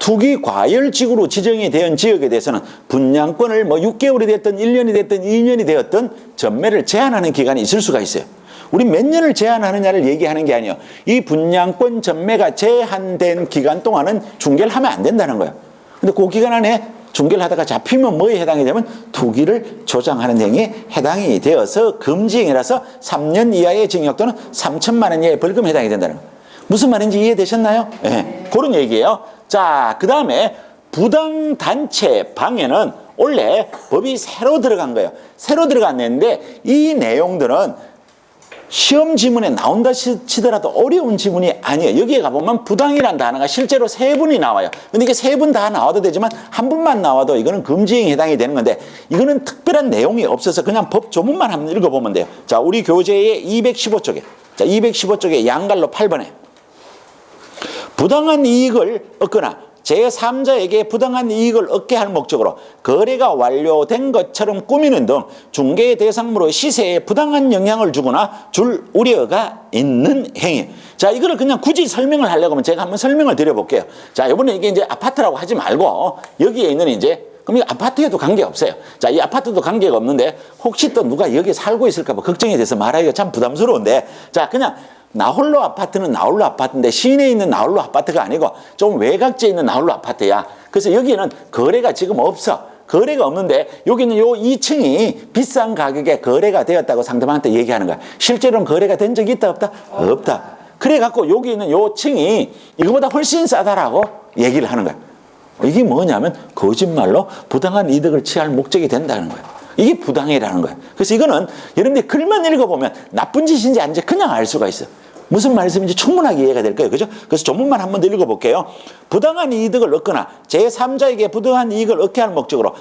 투기 과열지구로 지정이 된 지역에 대해서는 분양권을 뭐 6개월이 됐든 1년이 됐든 2년이 되었든 전매를 제한하는 기간이 있을 수가 있어요. 우리 몇 년을 제한하느냐를 얘기하는 게 아니에요. 이 분양권 전매가 제한된 기간 동안은 중개를 하면 안 된다는 거예요. 근데 그 기간 안에 중개를 하다가 잡히면 뭐에 해당이 되면 투기를 조장하는 행위에 해당이 되어서 금지행위라서 3년 이하의 징역 또는 3천만 원 이하의 벌금에 해당이 된다는 거예요. 무슨 말인지 이해되셨나요? 네. 그런 얘기예요. 자, 그 다음에 부당단체 방해는 원래 법이 새로 들어간 거예요. 새로 들어갔는데 이 내용들은 시험 지문에 나온다 치더라도 어려운 지문이 아니에요. 여기에 가보면 부당이라는 단어가 실제로 3분이 나와요. 근데 이게 3분 다 나와도 되지만 한 분만 나와도 이거는 금지행위에 해당이 되는 건데 이거는 특별한 내용이 없어서 그냥 법 조문만 한번 읽어보면 돼요. 자, 우리 교재의 215쪽에 자, 215쪽에 양갈로 8번에 부당한 이익을 얻거나 제3자에게 부당한 이익을 얻게 할 목적으로 거래가 완료된 것처럼 꾸미는 등 중개 대상물의 시세에 부당한 영향을 주거나 줄 우려가 있는 행위. 자, 이거를 그냥 굳이 설명을 하려고 하면 제가 한번 설명을 드려볼게요. 자, 이번에 이게 이제 아파트라고 하지 말고 여기에 있는 이제 그럼 이 아파트에도 관계가 없어요. 자, 이 아파트도 관계가 없는데 혹시 또 누가 여기 살고 있을까 봐 걱정이 돼서 말하기가 참 부담스러운데 자, 그냥 나홀로 아파트는 나홀로 아파트인데 시내에 있는 나홀로 아파트가 아니고 좀 외곽지에 있는 나홀로 아파트야. 그래서 여기는 거래가 지금 없어. 거래가 없는데 여기는 요 2층이 비싼 가격에 거래가 되었다고 상대방한테 얘기하는 거야. 실제로는 거래가 된 적이 있다 없다? 없다. 그래 갖고 여기 있는 요 층이 이거보다 훨씬 싸다라고 얘기를 하는 거야. 이게 뭐냐면 거짓말로 부당한 이득을 취할 목적이 된다는 거야. 이게 부당이라는 거야. 그래서 이거는 여러분들이 글만 읽어보면 나쁜 짓인지 아닌지 그냥 알 수가 있어. 무슨 말씀인지 충분하게 이해가 될 거예요. 그죠? 그래서 조문만 한 번 더 읽어볼게요. 부당한 이득을 얻거나 제3자에게 부당한 이익을 얻게 할 목적으로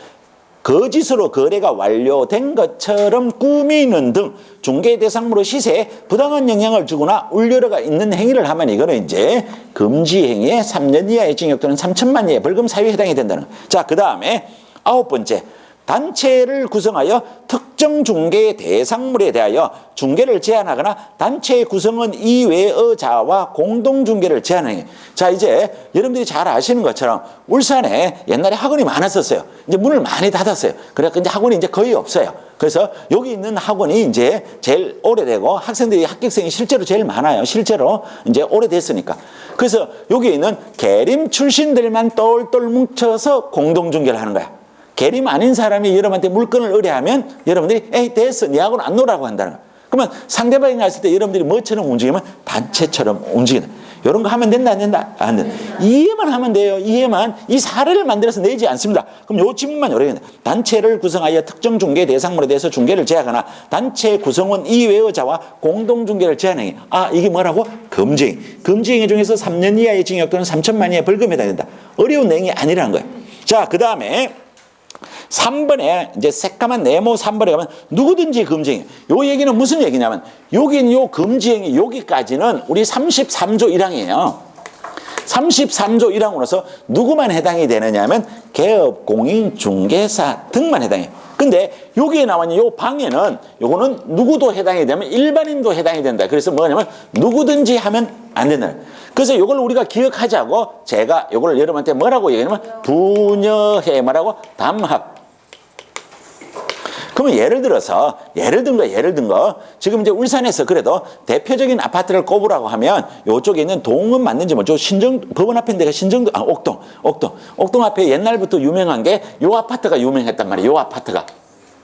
거짓으로 거래가 완료된 것처럼 꾸미는 등 중개 대상물의 시세에 부당한 영향을 주거나 우려가 있는 행위를 하면 이거는 이제 금지 행위에 3년 이하의 징역 또는 3천만 이하의 벌금 사유에 해당이 된다는 거예요. 자, 그 다음에 9번째. 단체를 구성하여 특정 중개 대상물에 대하여 중개를 제한하거나 단체의 구성원 이외의 자와 공동 중개를 제한하는. 자, 이제 여러분들이 잘 아시는 것처럼 울산에 옛날에 학원이 많았었어요. 이제 문을 많이 닫았어요. 그래서 이제 학원이 이제 거의 없어요. 그래서 여기 있는 학원이 이제 제일 오래되고 학생들이 합격생이 실제로 제일 많아요. 실제로 이제 오래됐으니까. 그래서 여기 있는 계림 출신들만 똘똘 뭉쳐서 공동중개를 하는 거야. 계림 아닌 사람이 여러분한테 물건을 의뢰하면 여러분들이 에이 됐어, 니하고는 안 놀라고 한다는 거야. 그러면 상대방이 갔을 때 여러분들이 뭐처럼 움직이면 단체처럼 움직인다. 이런 거 하면 된다, 안 된다? 안 된다. 이해만 하면 돼요. 이해만. 이 사례를 만들어서 내지 않습니다. 그럼 요 지문만 요래. 단체를 구성하여 특정 중개 대상물에 대해서 중개를 제하거나 단체 구성원 이외의 자와 공동 중개를 제한행위. 아, 이게 뭐라고? 금지행위. 금지행위 중에서 3년 이하의 징역 또는 3천만 이하의 벌금에 해당된다. 어려운 내용이 아니라는 거예요. 자, 그 다음에 3번에 이제 새까만 네모 3번에 가면 누구든지 금지행위. 요 얘기는 무슨 얘기냐면 여긴 요 금지행위 여기까지는 우리 33조 1항이에요. 33조 1항으로서 누구만 해당이 되느냐면 개업, 공인, 중개사 등만 해당해요. 근데 여기에 나와 있는 요 방에는 요거는 누구도 해당이 되면 일반인도 해당이 된다. 그래서 뭐냐면 누구든지 하면 안 된다. 그래서 요걸 우리가 기억하자고 제가 요걸 여러분한테 뭐라고 얘기하냐면 분여해 뭐라고 담합. 그러면 예를 든 거 지금 이제 울산에서 그래도 대표적인 아파트를 꼽으라고 하면 요쪽에 있는 동은 맞는지 뭐 저 법원 앞에 데가 신정동 옥동 앞에 옛날부터 유명한 게 요 아파트가 유명했단 말이에요. 요 아파트가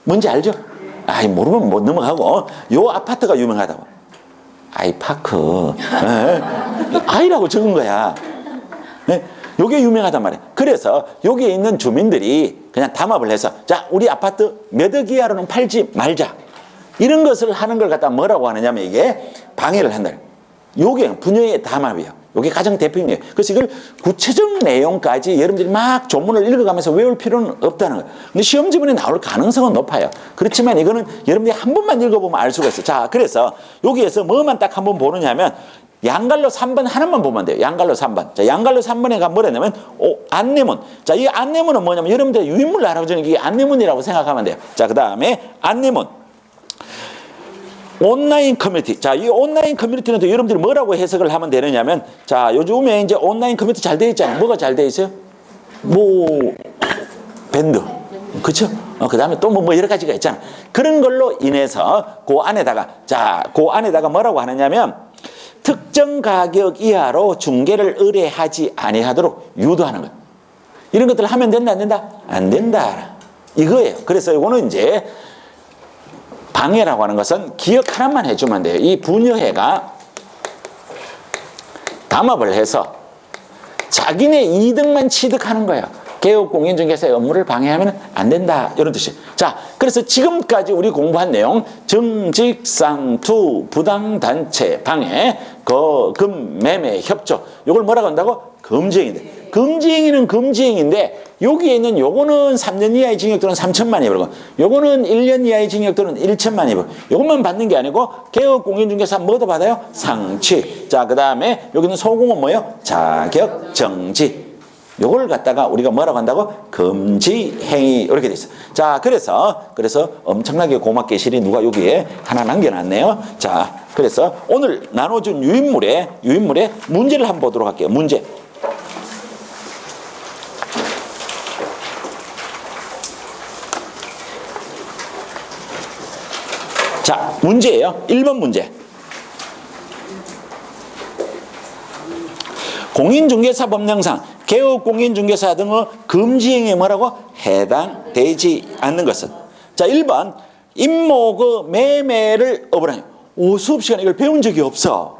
뭔지 알죠? 아이 모르면 못 넘어가고 요 아파트가 유명하다고. 아이파크 아이라고 적은 거야. 네? 요게 유명하단 말이에요. 그래서 여기에 있는 주민들이 그냥 담합을 해서 자, 우리 아파트 몇 억 이하로는 팔지 말자. 이런 것을 하는 걸 갖다 뭐라고 하느냐면 이게 방해를 한다. 요게 분여의 담합이에요. 요게 가장 대표적이에요. 그래서 이걸 구체적 내용까지 여러분들이 막 조문을 읽어가면서 외울 필요는 없다는 거예요. 근데 시험 지문에 나올 가능성은 높아요. 그렇지만 이거는 여러분들이 한 번만 읽어보면 알 수가 있어요. 자, 그래서 여기에서 뭐만 딱 한 번 보느냐면 양갈로 3번 하나만 보면 돼요. 양갈로 3번. 자, 양갈로 3번에 가면 뭐냐면 안내문. 자, 이 안내문은 뭐냐면 여러분들 유인물 알아보자는 이게 안내문이라고 생각하면 돼요. 자, 그 다음에 안내문. 온라인 커뮤니티. 자, 이 온라인 커뮤니티는 또 여러분들이 뭐라고 해석을 하면 되느냐면 자, 요즘에 이제 온라인 커뮤니티 잘 돼 있잖아요. 뭐가 잘 돼 있어요? 뭐 밴드. 그쵸? 그 다음에 또 뭐 여러 가지가 있잖아. 그런 걸로 인해서 그 안에다가 뭐라고 하느냐면 특정 가격 이하로 중개를 의뢰하지 아니하도록 유도하는 거예요. 이런 것들을 하면 된다, 안 된다? 안 된다. 이거예요. 그래서 이거는 이제 방해라고 하는 것은 기억 하나만 해주면 돼요. 이 분여회가 담합을 해서 자기네 이득만 취득하는 거예요. 개업 공인중개사의 업무를 방해하면 안 된다. 이런 뜻이에요. 자, 그래서 지금까지 우리 공부한 내용 정직상투 부당단체 방해 금 매매 협조 이걸 뭐라고 한다고? 금지행위인데 금지행위는 금지행위인데 여기에 있는 요거는 3년 이하의 징역 또는 3천만 원 벌금 요거는 1년 이하의 징역 또는 1천만 원 벌금 요것만 받는 게 아니고 개업 공인중개사 뭐도 받아요? 상취. 자, 그 다음에 여기는 소공은 뭐예요? 자격 정지. 요걸 갖다가 우리가 뭐라고 한다고? 금지행위 이렇게 돼 있어. 자, 그래서 엄청나게 고맙게 실이 누가 여기에 하나 남겨놨네요. 자, 그래서 오늘 나눠준 유인물의 문제를 한번 보도록 할게요. 문제. 자, 문제예요. 1번 문제. 공인중개사 법령상 개업 공인중개사 등의 금지행위에 뭐라고? 해당되지 않는 것은. 자, 1번 임목의 매매를 업으라니. 수업 시간에 이걸 배운 적이 없어.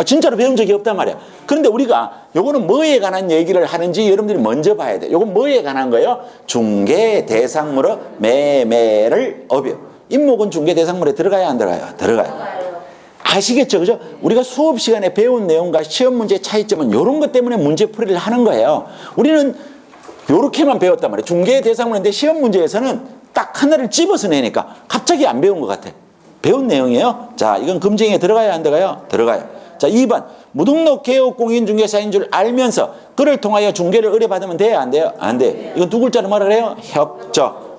진짜로 배운 적이 없단 말이야. 그런데 우리가 요거는 뭐에 관한 얘기를 하는지 여러분들이 먼저 봐야 돼. 요건 뭐에 관한 거예요? 중개 대상물의 매매를 업이요. 임목은 중개 대상물에 들어가야 안 들어가요? 들어가요. 아시겠죠? 그죠? 우리가 수업 시간에 배운 내용과 시험 문제의 차이점은 이런 것 때문에 문제 풀이를 하는 거예요. 우리는 요렇게만 배웠단 말이에요. 중개 대상물인데 시험 문제에서는 딱 하나를 집어서 내니까 갑자기 안 배운 것 같아. 배운 내용이에요. 자, 이건 금지행위에 들어가요? 안 들어가요? 들어가요. 자, 2번. 무등록 개업 공인중개사인 줄 알면서 그를 통하여 중개를 의뢰받으면 돼요? 안 돼요? 안 돼요. 이건 두 글자로 뭐라 그래요? 협조.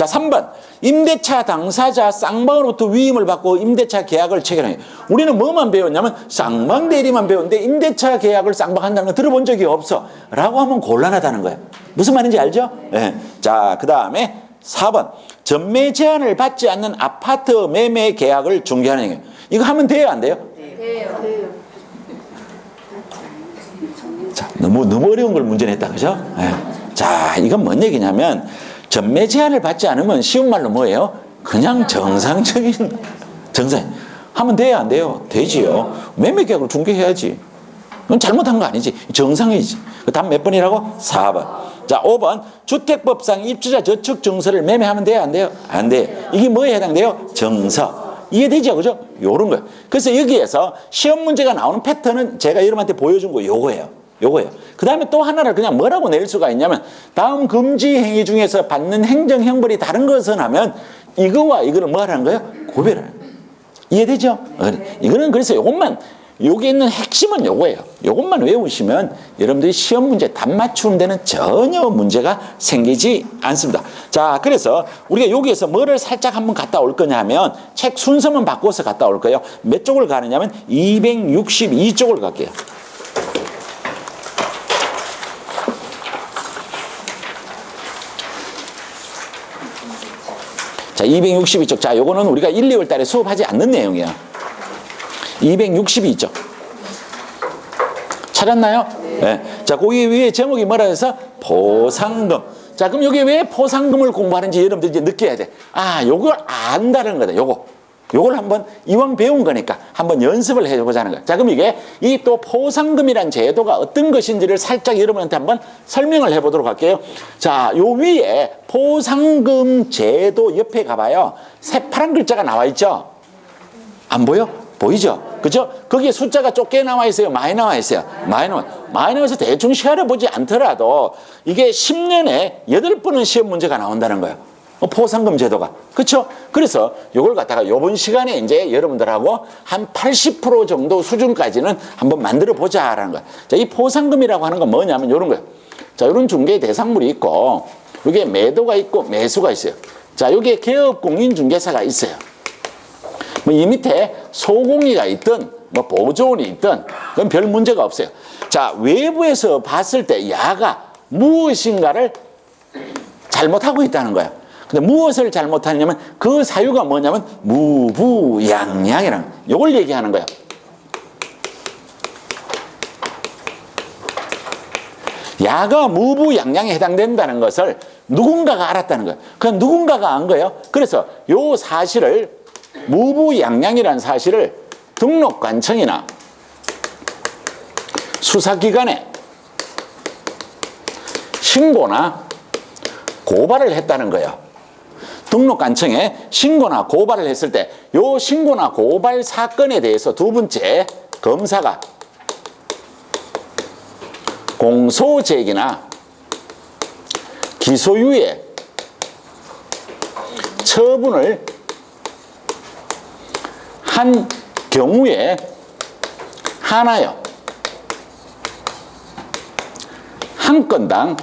자, 3번. 임대차 당사자 쌍방으로부터 위임을 받고 임대차 계약을 체결하는 거예요. 우리는 뭐만 배웠냐면 쌍방 대리만 배웠는데 임대차 계약을 쌍방한다는 거 들어본 적이 없어. 라고 하면 곤란하다는 거예요. 무슨 말인지 알죠? 네. 자, 그 다음에 4번. 전매 제한을 받지 않는 아파트 매매 계약을 중개하는 거예요. 이거 하면 돼요, 안 돼요? 돼요. 자, 너무 어려운 걸 문제 냈다, 그죠? 네. 자, 이건 뭔 얘기냐면 전매 제한을 받지 않으면 쉬운 말로 뭐예요? 그냥 정상적인 하면 돼요, 안 돼요? 되지요. 매매 계약을 중개해야지. 그건 잘못한 거 아니지. 정상이지. 그 다음 몇 번이라고? 4번. 자, 5번. 주택법상 입주자 저축 증서를 매매하면 돼요, 안 돼요? 안 돼요. 이게 뭐에 해당돼요? 정서. 이해되죠? 그죠? 요런 거예요. 그래서 여기에서 시험 문제가 나오는 패턴은 제가 여러분한테 보여준 거 요거예요. 그 다음에 또 하나를 그냥 뭐라고 낼 수가 있냐면 다음 금지 행위 중에서 받는 행정 형벌이 다른 것은 하면 이거와 이거를 뭐 하라는 거예요? 구별하는 거예요. 이해되죠? 이거는 그래서 요것만 여기 있는 핵심은 요거예요. 요것만 외우시면 여러분들이 시험 문제 답 맞추는 데는 전혀 문제가 생기지 않습니다. 자, 그래서 우리가 여기에서 뭐를 살짝 한번 갔다 올 거냐 하면 책 순서만 바꿔서 갔다 올 거예요. 몇 쪽을 가느냐면 262쪽을 갈게요. 자, 262쪽. 자, 요거는 우리가 1, 2월 달에 수업하지 않는 내용이야. 262쪽. 찾았나요? 네. 자, 거기 위에 제목이 뭐라 해서? 포상금. 자, 그럼 여기 왜 포상금을 공부하는지 여러분들 이제 느껴야 돼. 아, 요걸 안다는 거다, 요걸 한번 이왕 배운 거니까 한번 연습을 해보자는 거야. 자, 그럼 이게 이 또 포상금이란 제도가 어떤 것인지를 살짝 여러분한테 한번 설명을 해보도록 할게요. 자, 요 위에 포상금 제도 옆에 가봐요. 새파란 글자가 나와 있죠? 안 보여? 보이죠? 그죠? 거기에 숫자가 좁게 나와 있어요? 많이 나와 있어요? 많이 나와서 대충 시간을 보지 않더라도 이게 10년에 8번은 시험 문제가 나온다는 거예요. 포상금 제도가. 그렇죠? 그래서 이걸 갖다가 이번 시간에 이제 여러분들하고 한 80% 정도 수준까지는 한번 만들어 보자라는 거예요. 자, 이 포상금이라고 하는 건 뭐냐면 이런 거예요. 자, 이런 중개 대상물이 있고 여기에 매도가 있고 매수가 있어요. 자, 여기에 개업 공인중개사가 있어요. 뭐 이 밑에 소공이가 있든 뭐 보조원이 있든 그건 별 문제가 없어요. 자, 외부에서 봤을 때 야가 무엇인가를 잘못하고 있다는 거예요. 근데 무엇을 잘못하냐면 그 사유가 뭐냐면 무부양양이라는 이걸 얘기하는 거예요. 야가 무부양양에 해당된다는 것을 누군가가 알았다는 거예요. 그 누군가가 안 거예요. 그래서 요 사실을 무부양양이라는 사실을 등록관청이나 수사기관에 신고나 고발을 했다는 거예요. 등록관청에 신고나 고발을 했을 때 요 신고나 고발 사건에 대해서 두 번째 검사가 공소제기나 기소유예 처분을 한 경우에 하나요. 한 건당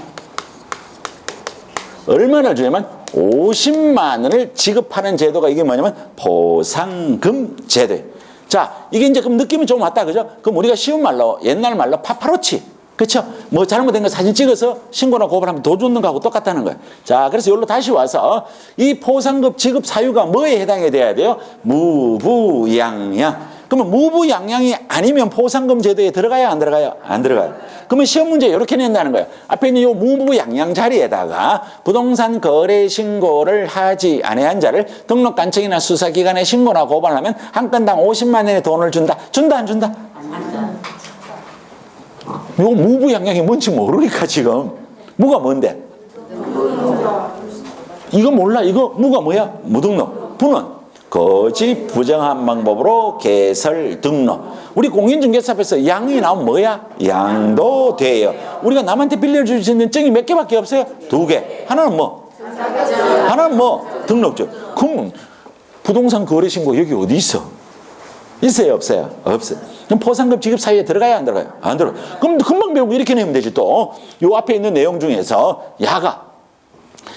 얼마나 주냐면 50만 원을 지급하는 제도가 이게 뭐냐면 포상금 제도예요. 자, 이게 이제 그럼 느낌이 좀 왔다, 그죠? 그럼 우리가 쉬운 말로, 옛날 말로 파파로치. 그렇죠? 뭐 잘못된 거 사진 찍어서 신고나 고발하면 돈 줬는 거하고 똑같다는 거예요. 자, 그래서 여기로 다시 와서 이 포상금 지급 사유가 뭐에 해당이 돼야 돼요? 무부양양. 그러면 무부양양이 아니면 포상금 제도에 들어가요, 안 들어가요? 안 들어가요. 그러면 시험 문제 이렇게 낸다는 거예요. 앞에 있는 이 무부양양 자리에다가 부동산 거래 신고를 하지 아니한 자를 등록관청이나 수사기관에 신고나 고발하면 한 건당 50만 원의 돈을 준다. 준다, 안 준다? 요 무부양양이 뭔지 모르니까 지금. 무가 뭔데? 이거 몰라. 이거 무가 뭐야? 무등록. 부는 거짓 부정한 방법으로 개설 등록. 우리 공인중개사 앞에서 양이 나오면 뭐야? 양도 돼요. 우리가 남한테 빌려줄 수 있는 증이 몇 개밖에 없어요? 2개. 하나는 뭐? 하나는 뭐? 등록증. 그럼 부동산 거래 신고 여기 어디 있어? 있어요, 없어요? 없어요. 그럼 포상금 지급 사유에 들어가야 안 들어가요? 안 들어가요. 그럼 금방 배우고 이렇게 내면 되지 또. 요 앞에 있는 내용 중에서 야가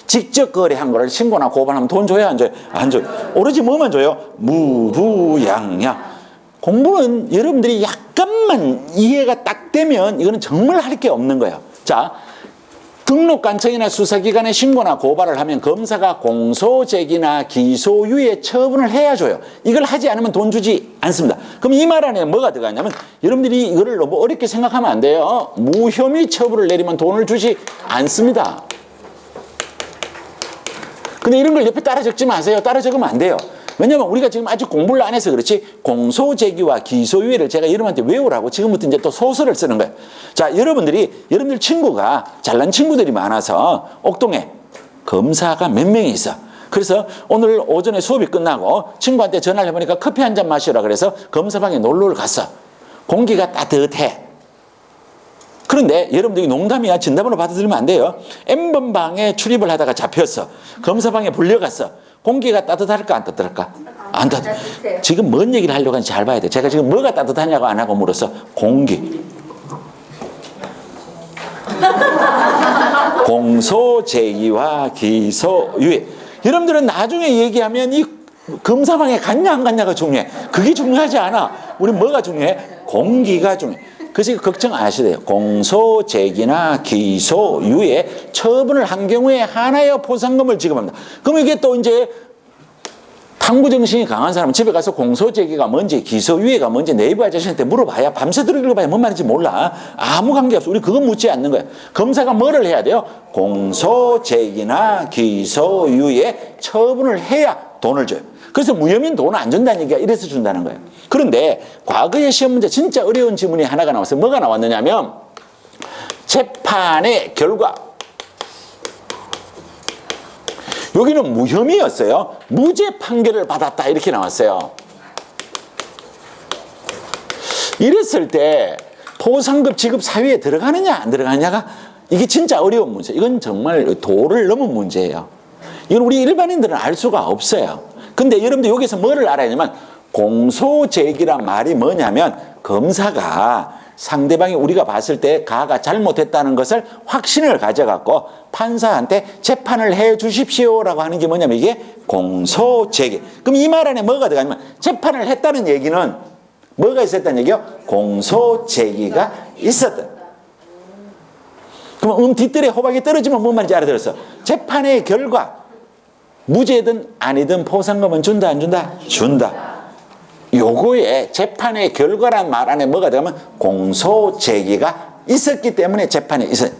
직접 거래한 거를 신고나 고발하면 돈 줘야 안 줘요? 안 줘요. 오로지 뭐만 줘요? 무부양양. 공부는 여러분들이 약간만 이해가 딱 되면 이거는 정말 할 게 없는 거예요. 자, 등록관청이나 수사기관에 신고나 고발을 하면 검사가 공소제기나 기소유예 처분을 해야 줘요. 이걸 하지 않으면 돈 주지 않습니다. 그럼 이 말 안에 뭐가 들어가냐면 여러분들이 이거를 너무 어렵게 생각하면 안 돼요. 무혐의 처분을 내리면 돈을 주지 않습니다. 근데 이런 걸 옆에 따라 적지 마세요. 따라 적으면 안 돼요. 왜냐면 우리가 지금 아직 공부를 안 해서 그렇지 공소제기와 기소유예를 제가 여러분한테 외우라고 지금부터 이제 또 소설을 쓰는 거예요. 자, 여러분들 친구가 잘난 친구들이 많아서 옥동에 검사가 몇 명이 있어. 그래서 오늘 오전에 수업이 끝나고 친구한테 전화를 해보니까 커피 한 잔 마시라 그래서 검사방에 놀러를 갔어. 공기가 따뜻해. 그런데 여러분들이 농담이야. 진담으로 받아들이면 안 돼요. N번방에 출입을 하다가 잡혔어. 검사방에 불려갔어. 공기가 따뜻할까 안 따뜻할까? 안 따뜻해. 지금 뭔 얘기를 하려고 하는지 잘 봐야 돼. 제가 지금 뭐가 따뜻하냐고 안 하고 물어서 공기. 공소제기와 기소유예. 여러분들은 나중에 얘기하면 이 검사방에 갔냐 안 갔냐가 중요해. 그게 중요하지 않아. 우리 뭐가 중요해? 공기가 중요해. 그래서 걱정 안 하셔도 돼요. 공소제기나 기소유예 처분을 한 경우에 하나의 포상금을 지급합니다. 그럼 이게 또 이제 탐구정신이 강한 사람은 집에 가서 공소제기가 뭔지 기소유예가 뭔지 네이버 아저씨한테 물어봐야 밤새도록 읽어봐야 뭔 말인지 몰라. 아무 관계없어. 우리 그건 묻지 않는 거예요. 검사가 뭐를 해야 돼요? 공소제기나 기소유예 처분을 해야 돈을 줘요. 그래서 무혐의는 돈 안 준다는 얘기가 이래서 준다는 거예요. 그런데 과거의 시험 문제 진짜 어려운 지문이 하나가 나왔어요. 뭐가 나왔느냐면 재판의 결과. 여기는 무혐의였어요. 무죄 판결을 받았다 이렇게 나왔어요. 이랬을 때 포상급 지급 사유에 들어가느냐 안 들어가느냐가 이게 진짜 어려운 문제. 이건 정말 도를 넘은 문제예요. 이건 우리 일반인들은 알 수가 없어요. 근데 여러분들 여기서 뭐를 알아야 되냐면 공소제기란 말이 뭐냐면 검사가 상대방이 우리가 봤을 때 가가 잘못했다는 것을 확신을 가져갖고 판사한테 재판을 해 주십시오라고 하는 게 뭐냐면 이게 공소제기. 그럼 이 말 안에 뭐가 들어가냐면 재판을 했다는 얘기는 뭐가 있었다는 얘기요? 공소제기가 있었다. 그럼 뒷뜰에 호박이 떨어지면 뭔 말인지 알아들었어. 재판의 결과 무죄든 아니든 포상금은 준다 안 준다? 준다. 요거에 재판의 결과란 말 안에 뭐가 들어가면 공소제기가 있었기 때문에 재판에 있어요.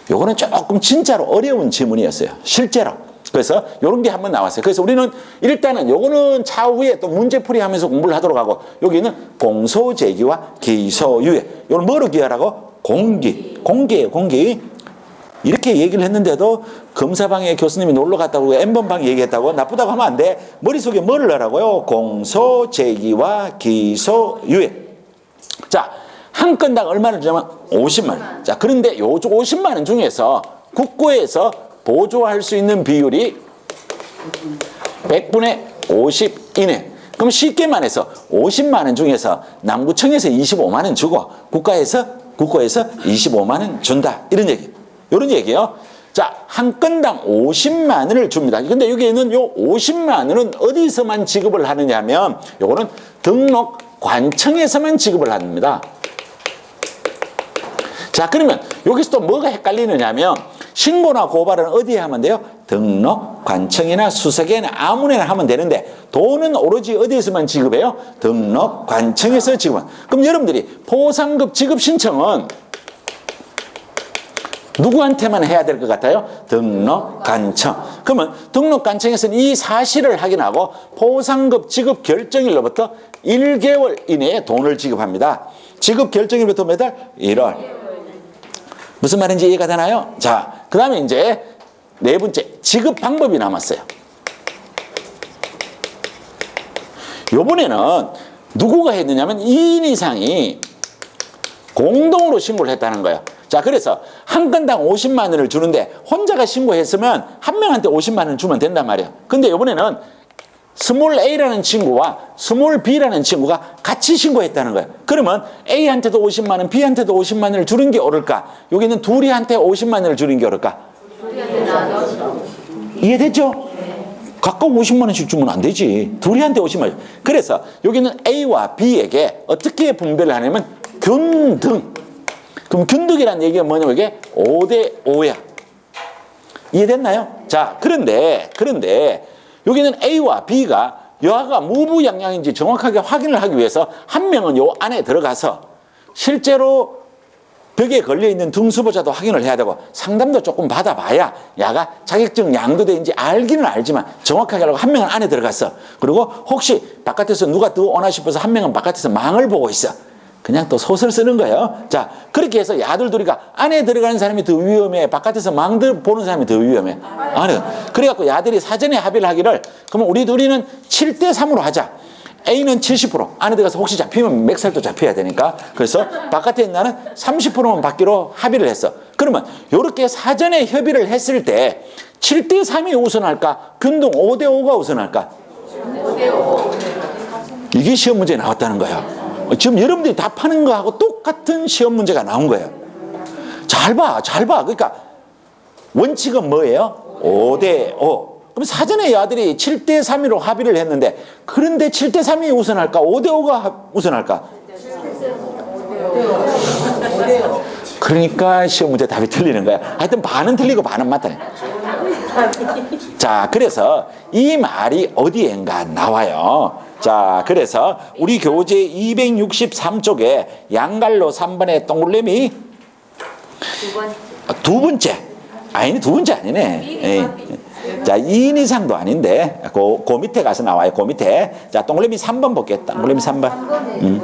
요거는 조금 진짜로 어려운 지문이었어요. 실제로. 그래서 요런 게 한번 나왔어요. 그래서 우리는 일단은 요거는 차후에 또 문제풀이 하면서 공부를 하도록 하고 여기는 공소제기와 기소유예. 요걸 뭐로 기하라고? 공기예요. 공기. 이렇게 얘기를 했는데도 검사방에 교수님이 놀러 갔다고 N번방 얘기했다고 나쁘다고 하면 안 돼. 머릿속에 뭐를 넣으라고요? 공소제기와 기소유예. 자, 한 건당 얼마를 주냐면 50만 원. 자, 그런데 요 50만 원 중에서 국고에서 보조할 수 있는 비율이 100분의 50 이내. 그럼 쉽게 말해서 50만 원 중에서 남구청에서 25만 원 주고 국고에서 25만 원 준다. 이런 얘기. 이런 얘기예요. 자, 한 건당 50만 원을 줍니다. 근데 여기에는 요 50만 원은 어디서만 지급을 하느냐면 요거는 등록관청에서만 지급을 합니다. 자, 그러면 여기서 또 뭐가 헷갈리느냐면 신고나 고발은 어디에 하면 돼요? 등록관청이나 수사기관이나 아무데나 하면 되는데 돈은 오로지 어디에서만 지급해요? 등록관청에서 지급합니다. 그럼 여러분들이 포상급 지급 신청은 누구한테만 해야 될 것 같아요? 등록관청. 그러면 등록관청에서는 이 사실을 확인하고 포상급 지급 결정일로부터 1개월 이내에 돈을 지급합니다. 지급 결정일부터 몇 달? 1월. 무슨 말인지 이해가 되나요? 자, 그 다음에 이제 네 번째, 지급 방법이 남았어요. 요번에는 누구가 했느냐면 2인 이상이 공동으로 신고를 했다는 거예요. 자, 그래서 한 건당 50만 원을 주는데 혼자가 신고했으면 한 명한테 50만 원 주면 된단 말이에요. 근데 이번에는 스몰 A라는 친구와 스몰 B라는 친구가 같이 신고했다는 거예요. 그러면 A한테도 50만 원, B한테도 50만 원을 주는 게 옳을까? 여기는 둘이한테 50만 원을 주는 게 옳을까? 둘이한테 나눠서. 이해됐죠? 각각 50만 원씩 주면 안 되지. 둘이한테 50만 원. 그래서 여기는 A와 B에게 어떻게 분배를 하냐면 균등. 그럼 균등이라는 얘기가 뭐냐면 이게 5대 5야. 이해됐나요? 자, 그런데 여기는 A와 B가 여하가 무부양양인지 정확하게 확인을 하기 위해서 한 명은 요 안에 들어가서 실제로 벽에 걸려있는 등수보자도 확인을 해야 되고 상담도 조금 받아봐야 야가 자격증 양도된지 알기는 알지만 정확하게 하려고 한 명은 안에 들어갔어. 그리고 혹시 바깥에서 누가 더 오나 싶어서 한 명은 바깥에서 망을 보고 있어. 그냥 또 소설 쓰는 거예요. 자, 그렇게 해서 야들 둘이가 안에 들어가는 사람이 더 위험해, 바깥에서 망들 보는 사람이 더 위험해. 안에. 그래갖고 야들이 사전에 합의를 하기를 그러면 우리 둘이는 7대 3으로 하자. A는 70%, 안에 들어가서 혹시 잡히면 맥살도 잡혀야 되니까. 그래서 바깥에 있는 나는 30%만 받기로 합의를 했어. 그러면 이렇게 사전에 협의를 했을 때 7대 3이 우선할까? 균등 5대 5가 우선할까? 5대 5. 이게 시험 문제에 나왔다는 거예요. 지금 여러분들이 답하는 거하고 똑같은 시험 문제가 나온 거예요. 잘 봐. 그러니까 원칙은 뭐예요? 5대 5. 그럼 사전에 아들이 7대 3으로 합의를 했는데 그런데 7대 3이 우선할까? 5대 5가 우선할까? 그러니까 시험 문제 답이 틀리는 거야. 하여튼 반은 틀리고 반은 맞다. 자, 그래서 이 말이 어디엔가 나와요. 자, 그래서 우리 교재 263쪽에 양갈로 3번의 동글레미 두 번째. 아니, 두 번째 아니네. 자, 2인 이상도 아닌데 그 밑에 가서 나와요. 그 밑에. 자, 동글레미 3번 볼게요. 동글레미 3번.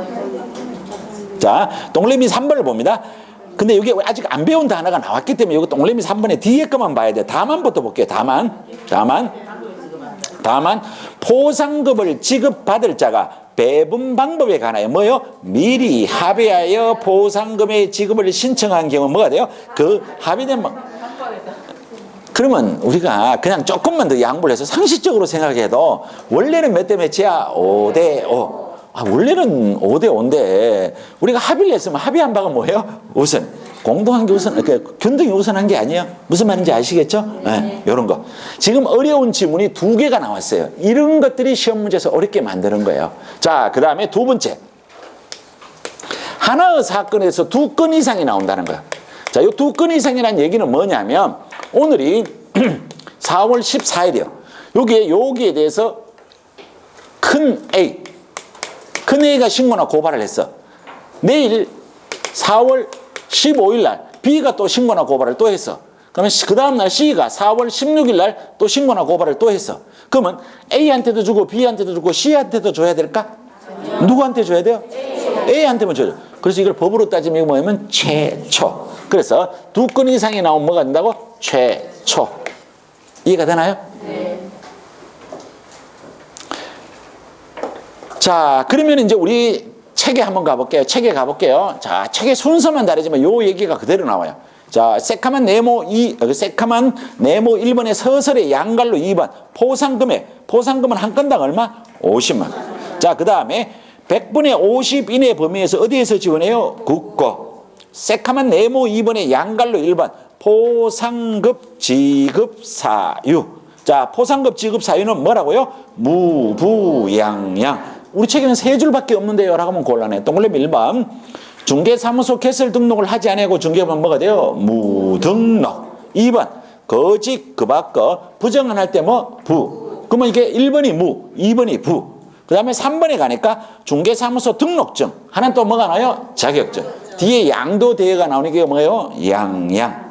자, 동글레미 3번을 봅니다. 근데 여기 아직 안 배운 단어가 나왔기 때문에 여기 동글레미 3번에 뒤에 것만 봐야 돼. 다만부터 볼게요. 다만 포상급을 지급받을 자가 배분 방법에 관하여 뭐요? 미리 합의하여 포상금의 지급을 신청한 경우 뭐가 돼요? 그 합의된 그러면 우리가 그냥 조금만 더 양보를 해서 상식적으로 생각해도 원래는 몇 대 몇이야? 5대 5. 원래는 5대 5인데 우리가 합의를 했으면 합의한 바가 뭐예요? 우선 공동한 게 우선, 균등이 우선한 게 아니에요. 무슨 말인지 아시겠죠? 네, 이런 거. 지금 어려운 지문이 2개가 나왔어요. 이런 것들이 시험 문제에서 어렵게 만드는 거예요. 자, 그 다음에 두 번째. 하나의 사건에서 2건 이상이 나온다는 거예요. 자, 이 2건 이상이라는 얘기는 뭐냐면 오늘이 4월 14일이요. 여기에 대해서 큰 A가 신고나 고발을 했어. 내일 4월 15일 날 B가 또 신고나 고발을 또 했어. 그러면 그 다음날 C가 4월 16일 날 또 신고나 고발을 또 했어. 그러면 A한테도 주고 B한테도 주고 C한테도 줘야 될까? 누구한테 줘야 돼요? A한테만 줘야 돼요. 그래서 이걸 법으로 따지면 이거 뭐냐면 최초. 그래서 2건 이상이 나오면 뭐가 된다고? 최초. 이해가 되나요? 네. 자, 그러면 이제 우리 책에 한번 가볼게요. 자, 책의 순서만 다르지만 요 얘기가 그대로 나와요. 자, 새카만 네모 1번의 서설의 양갈로 2번 포상금은 한 건당 얼마? 50만. 자, 그 다음에 100분의 50 이내 범위에서 어디에서 지원해요? 국고. 새카만 네모 2번의 양갈로 1번 포상급 지급 사유. 자, 포상급 지급 사유는 뭐라고요? 무부양양. 우리 책에는 3줄밖에 없는데요 라고 하면 곤란해. 동글레미 1번 중개사무소 개설 등록을 하지 않고 중개업은 뭐가 돼요? 무등록. 2번 거짓 그바거 부정을 할 때 뭐? 부. 그러면 이게 1번이 무 2번이 부. 그 다음에 3번에 가니까 중개사무소 등록증. 하나는 또 뭐가 나와요? 자격증. 뒤에 양도대여가 나오는 게 뭐예요? 양양.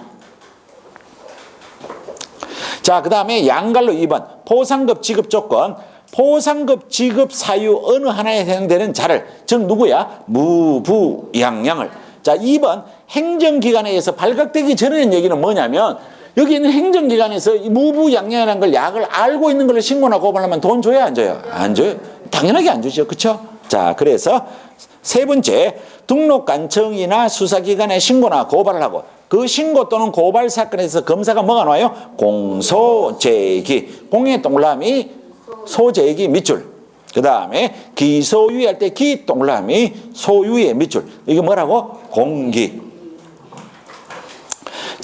자, 그 다음에 양갈로 2번 포상급 지급 조건. 포상급 지급 사유 어느 하나에 해당되는 자를, 즉 누구야? 무부양양을. 자, 2번 행정기관에 의해서 발각되기 전에 얘기는 뭐냐면 여기 있는 행정기관에서 이 무부양양이라는 걸 약을 알고 있는 걸 신고나 고발하면 돈 줘요? 안 줘요? 안 줘요? 당연하게 안 주죠. 그렇죠? 자, 그래서 세 번째 등록관청이나 수사기관에 신고나 고발을 하고 그 신고 또는 고발 사건에서 검사가 뭐가 나와요? 공소제기. 공의 동그라미 소제기 밑줄. 그 다음에 기소유예할 때 기 동그라미 소유예 밑줄. 이게 뭐라고? 공기.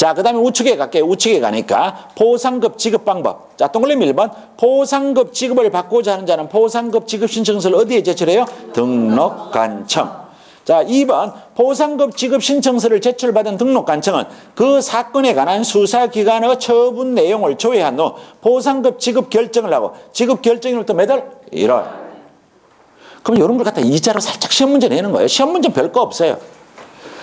자, 그 다음에 우측에 갈게요. 우측에 가니까 포상급 지급 방법. 자, 동그라미 1번. 포상급 지급을 받고자 하는 자는 포상급 지급 신청서를 어디에 제출해요? 등록관청. 자, 2번. 포상급 지급 신청서를 제출받은 등록관청은 그 사건에 관한 수사기관의 처분 내용을 조회한 후 포상급 지급 결정을 하고 지급 결정일부터 몇 월? 1월. 그럼 이런 걸 갖다 이자로 살짝 시험 문제 내는 거예요. 시험 문제 별거 없어요.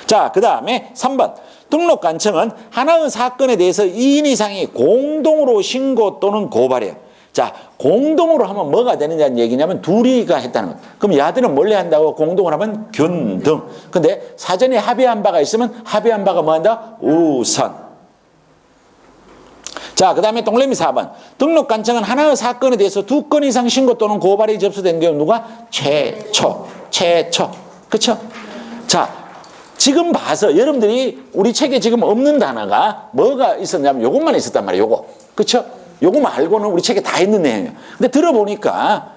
자, 그 다음에 3번. 등록관청은 하나의 사건에 대해서 2인 이상이 공동으로 신고 또는 고발해요. 자, 공동으로 하면 뭐가 되느냐는 얘기냐면 둘이가 했다는 거예요. 그럼 야들은 몰래 한다고 공동으로 하면 균등. 근데 사전에 합의한 바가 있으면 합의한 바가 뭐 한다? 우선. 자, 그 다음에 동그라미 4번. 등록관청은 하나의 사건에 대해서 2건 이상 신고 또는 고발이 접수된 경우 누가? 최초. 그쵸? 자, 지금 봐서 여러분들이 우리 책에 지금 없는 단어가 뭐가 있었냐면 요것만 있었단 말이에요. 요거. 그쵸? 요거만 알고는 우리 책에 다 있는 내용이에요. 근데 들어보니까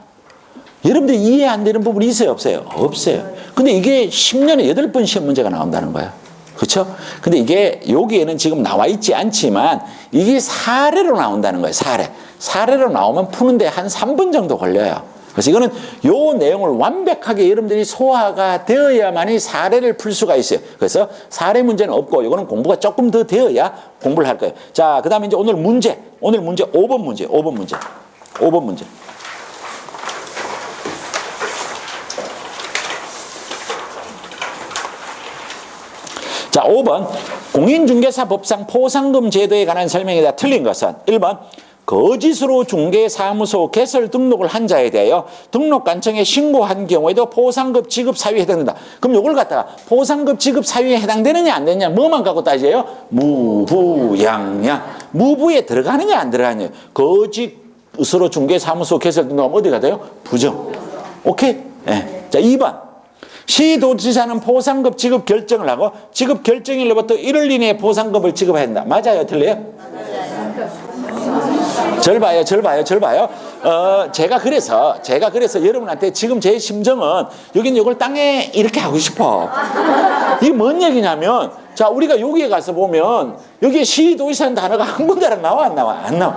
여러분들이 이해 안 되는 부분이 있어요? 없어요? 없어요. 근데 이게 10년에 8번 시험 문제가 나온다는 거예요. 그렇죠? 근데 이게 여기에는 지금 나와 있지 않지만 이게 사례로 나온다는 거예요. 사례로 나오면 푸는데 한 3분 정도 걸려요. 그래서 이거는 요 내용을 완벽하게 여러분들이 소화가 되어야만이 사례를 풀 수가 있어요. 그래서 사례 문제는 없고 이거는 공부가 조금 더 되어야 공부를 할 거예요. 자, 그 다음에 이제 오늘 문제 5번 문제. 자, 5번. 공인중개사법상 포상금 제도에 관한 설명이다. 틀린 것은 1번. 거짓으로 중개사무소 개설 등록을 한 자에 대하여 등록관청에 신고한 경우에도 포상급 지급 사유에 해당된다. 그럼 이걸 갖다가 포상급 지급 사유에 해당되느냐 안 되느냐 뭐만 갖고 따져요? 무부양양. 무부에 들어가느냐 안 들어가느냐. 거짓으로 중개사무소 개설 등록하면 어디가 돼요? 부정. 오케이? 네. 자, 2번. 시도지사는 포상급 지급 결정을 하고 지급 결정일로부터 1월 이내에 포상급을 지급해야 한다. 맞아요? 틀려요? 절 봐요. 제가 그래서 여러분한테 지금 제 심정은 여긴 이걸 땅에 이렇게 하고 싶어. 이게 뭔 얘기냐면, 자, 우리가 여기에 가서 보면 여기에 시도지사라는 단어가 한 군데나 나와 안 나와? 안 나와.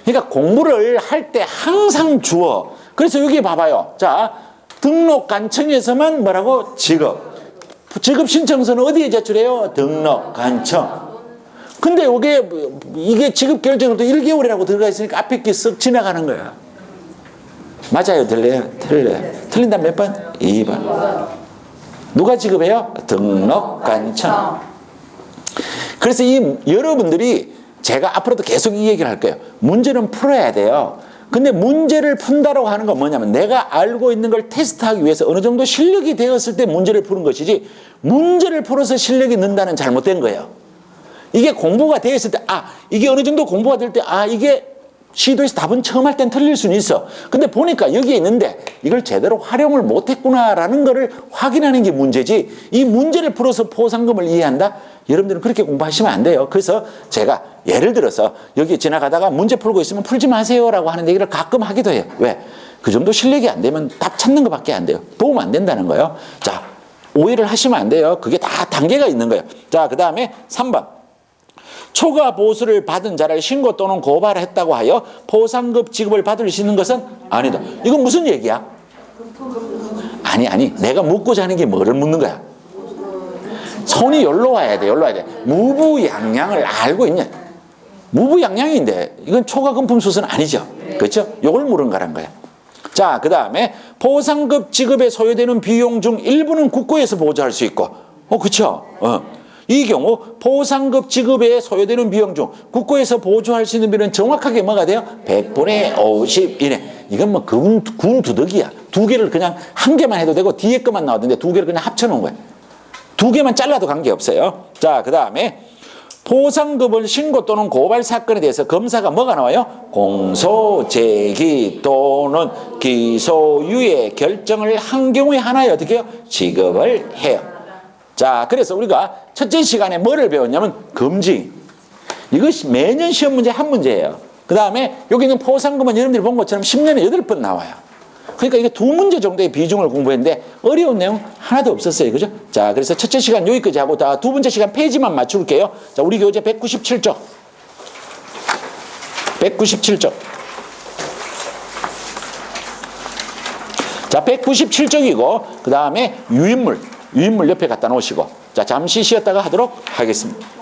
그러니까 공부를 할 때 항상 주어. 그래서 여기 봐봐요. 자, 등록관청에서만 뭐라고? 지급 신청서는 어디에 제출해요? 등록관청. 근데 이게 지급 결정으로도 1개월이라고 들어가 있으니까 앞에 게 쓱 지나가는 거야. 맞아요? 틀려요? 틀린다면 몇 번? 2번. 누가 지급해요? 등록관청. 그래서 여러분들이 제가 앞으로도 계속 이 얘기를 할 거예요. 문제는 풀어야 돼요. 근데 문제를 푼다라고 하는 건 뭐냐면 내가 알고 있는 걸 테스트하기 위해서 어느 정도 실력이 되었을 때 문제를 푸는 것이지 문제를 풀어서 실력이 는다는 잘못된 거예요. 이게 공부가 되어 있을 때, 이게 어느 정도 공부가 될 때, 이게 시도에서 답은 처음 할 땐 틀릴 수는 있어. 근데 보니까 여기에 있는데 이걸 제대로 활용을 못했구나라는 거를 확인하는 게 문제지, 이 문제를 풀어서 포상금을 이해한다? 여러분들은 그렇게 공부하시면 안 돼요. 그래서 제가 예를 들어서 여기 지나가다가 문제 풀고 있으면 풀지 마세요라고 하는 얘기를 가끔 하기도 해요. 왜? 그 정도 실력이 안 되면 답 찾는 것밖에 안 돼요. 도움 안 된다는 거예요. 자, 오해를 하시면 안 돼요. 그게 다 단계가 있는 거예요. 자, 그 다음에 3번. 초과 보수를 받은 자를 신고 또는 고발했다고 하여 포상급 지급을 받을 수 있는 것은 아니다. 이건 무슨 얘기야? 아니. 내가 묻고자 하는 게 뭐를 묻는 거야? 손이 여기로 와야 돼. 무부양양을 알고 있냐? 무부양양인데 이건 초과금품 수수는 아니죠. 그렇죠? 이걸 물은 거란 거야. 자, 그 다음에 포상급 지급에 소요되는 비용 중 일부는 국고에서 보조할 수 있고, 그렇죠? 이 경우 포상급 지급에 소요되는 비용 중 국고에서 보조할 수 있는 비용은 정확하게 뭐가 돼요? 100분의 50 이내. 이건 뭐 군 두덕이야. 두 개를 그냥 한 개만 해도 되고 뒤에 것만 나왔는데 두 개를 그냥 합쳐놓은 거야. 두 개만 잘라도 관계없어요. 자, 그 다음에 포상급을 신고 또는 고발 사건에 대해서 검사가 뭐가 나와요? 공소, 제기 또는 기소유예 결정을 한 경우에 하나에 어떻게 해요? 지급을 해요. 자, 그래서 우리가 첫째 시간에 뭐를 배웠냐면 금지. 이것이 매년 시험 문제 한 문제예요. 그 다음에 여기 있는 포상금은 여러분들이 본 것처럼 10년에 8번 나와요. 그러니까 이게 두 문제 정도의 비중을 공부했는데 어려운 내용 하나도 없었어요. 그죠? 자, 그래서 첫째 시간 여기까지 하고 두 번째 시간 페이지만 맞출게요. 자, 우리 교재 197쪽. 197쪽. 자, 197쪽이고 그 다음에 유인물 옆에 갖다 놓으시고 자, 잠시 쉬었다가 하도록 하겠습니다.